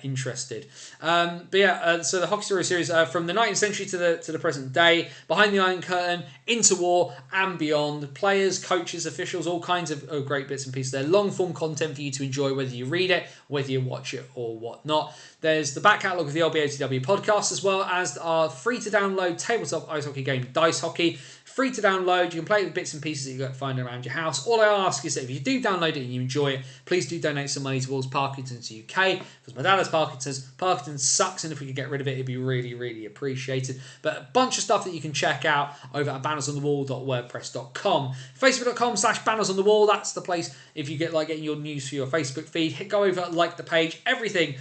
interested. So the Hockey Story series from the 19th century to the present day, behind the Iron Curtain, into war and beyond. Players, coaches, officials, all kinds of great bits and pieces there. Long form content for you to enjoy, whether you read it, whether you watch it or whatnot. There's the back catalogue of the LBOTW podcast, as well as our free to download tabletop ice hockey game, Dice Hockey. Free to download. You can play with bits and pieces that you got to find around your house. All I ask is that if you do download it and you enjoy it, please do donate some money towards Parkinson's UK, because my dad has Parkinson's sucks, and if we could get rid of it, it'd be really, really appreciated. But a bunch of stuff that you can check out over at bannersonthewall.wordpress.com. Facebook.com/bannersonthewall. That's the place if you get getting your news for your Facebook feed. Go over, like the page. Everything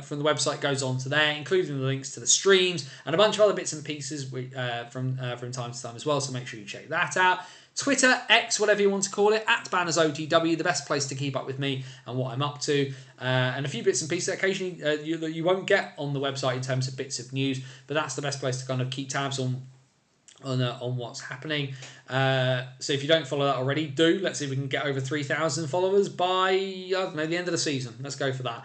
from the website goes on to there, including the links to the streams and a bunch of other bits and pieces from time to time as well. So make sure you check that out. Twitter, X, whatever you want to call it, at BannersOTW, the best place to keep up with me and what I'm up to. And a few bits and pieces that occasionally you won't get on the website in terms of bits of news, but that's the best place to kind of keep tabs on what's happening. So if you don't follow that already, do. Let's see if we can get over 3,000 followers by, the end of the season. Let's go for that.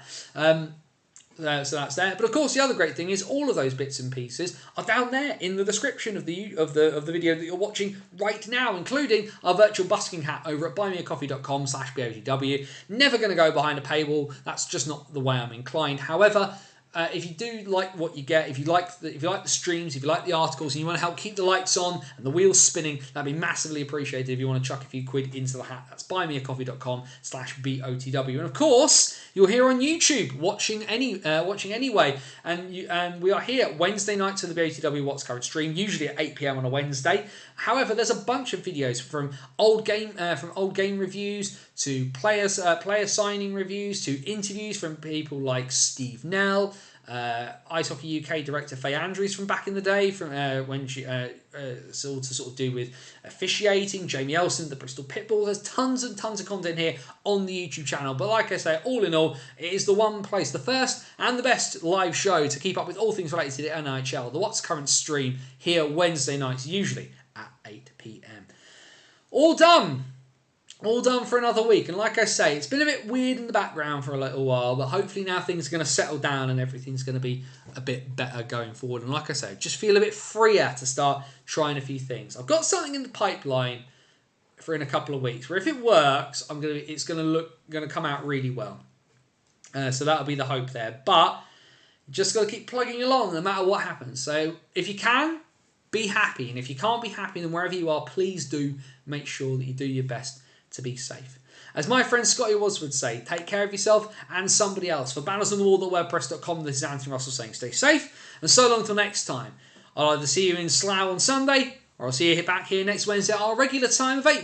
So that's there. But of course, the other great thing is all of those bits and pieces are down there in the description of the video that you're watching right now, including our virtual busking hat over at buymeacoffee.com/BOTW. Never going to go behind a paywall. That's just not the way I'm inclined. However, if you do like what you get, if you like the streams, if you like the articles, and you want to help keep the lights on and the wheels spinning, that'd be massively appreciated. If you want to chuck a few quid into the hat, that's buymeacoffee.com/BOTW. And of course, you're here on YouTube watching anyway, and we are here Wednesday nights of the BOTW What's Current stream, usually at 8 PM on a Wednesday. However, there's a bunch of videos from old game reviews to player signing reviews to interviews from people like Steve Nell, Ice Hockey UK director Faye Andrews from back in the day, from when she it's all to sort of do with officiating, Jamie Elson, the Bristol Pitbull. There's tons and tons of content here on the YouTube channel. But like I say, all in all, it is the one place, the first and the best live show to keep up with all things related to the NHL, the What's Current stream here Wednesday nights, usually at 8 PM. All done for another week. And like I say, it's been a bit weird in the background for a little while, but hopefully now things are going to settle down and everything's going to be a bit better going forward. And like I say, just feel a bit freer to start trying a few things. I've got something in the pipeline for in a couple of weeks where if it works, it's going to come out really well. So that'll be the hope there. But just got to keep plugging along no matter what happens. So if you can, be happy. And if you can't be happy, then wherever you are, please do make sure that you do your best to be safe. As my friend Scotty Watts would say, take care of yourself and somebody else. For bannersonthewall.wordpress.com, this is Anthony Russell saying stay safe, and so long till next time. I'll either see you in Slough on Sunday, or I'll see you back here next Wednesday at our regular time of 8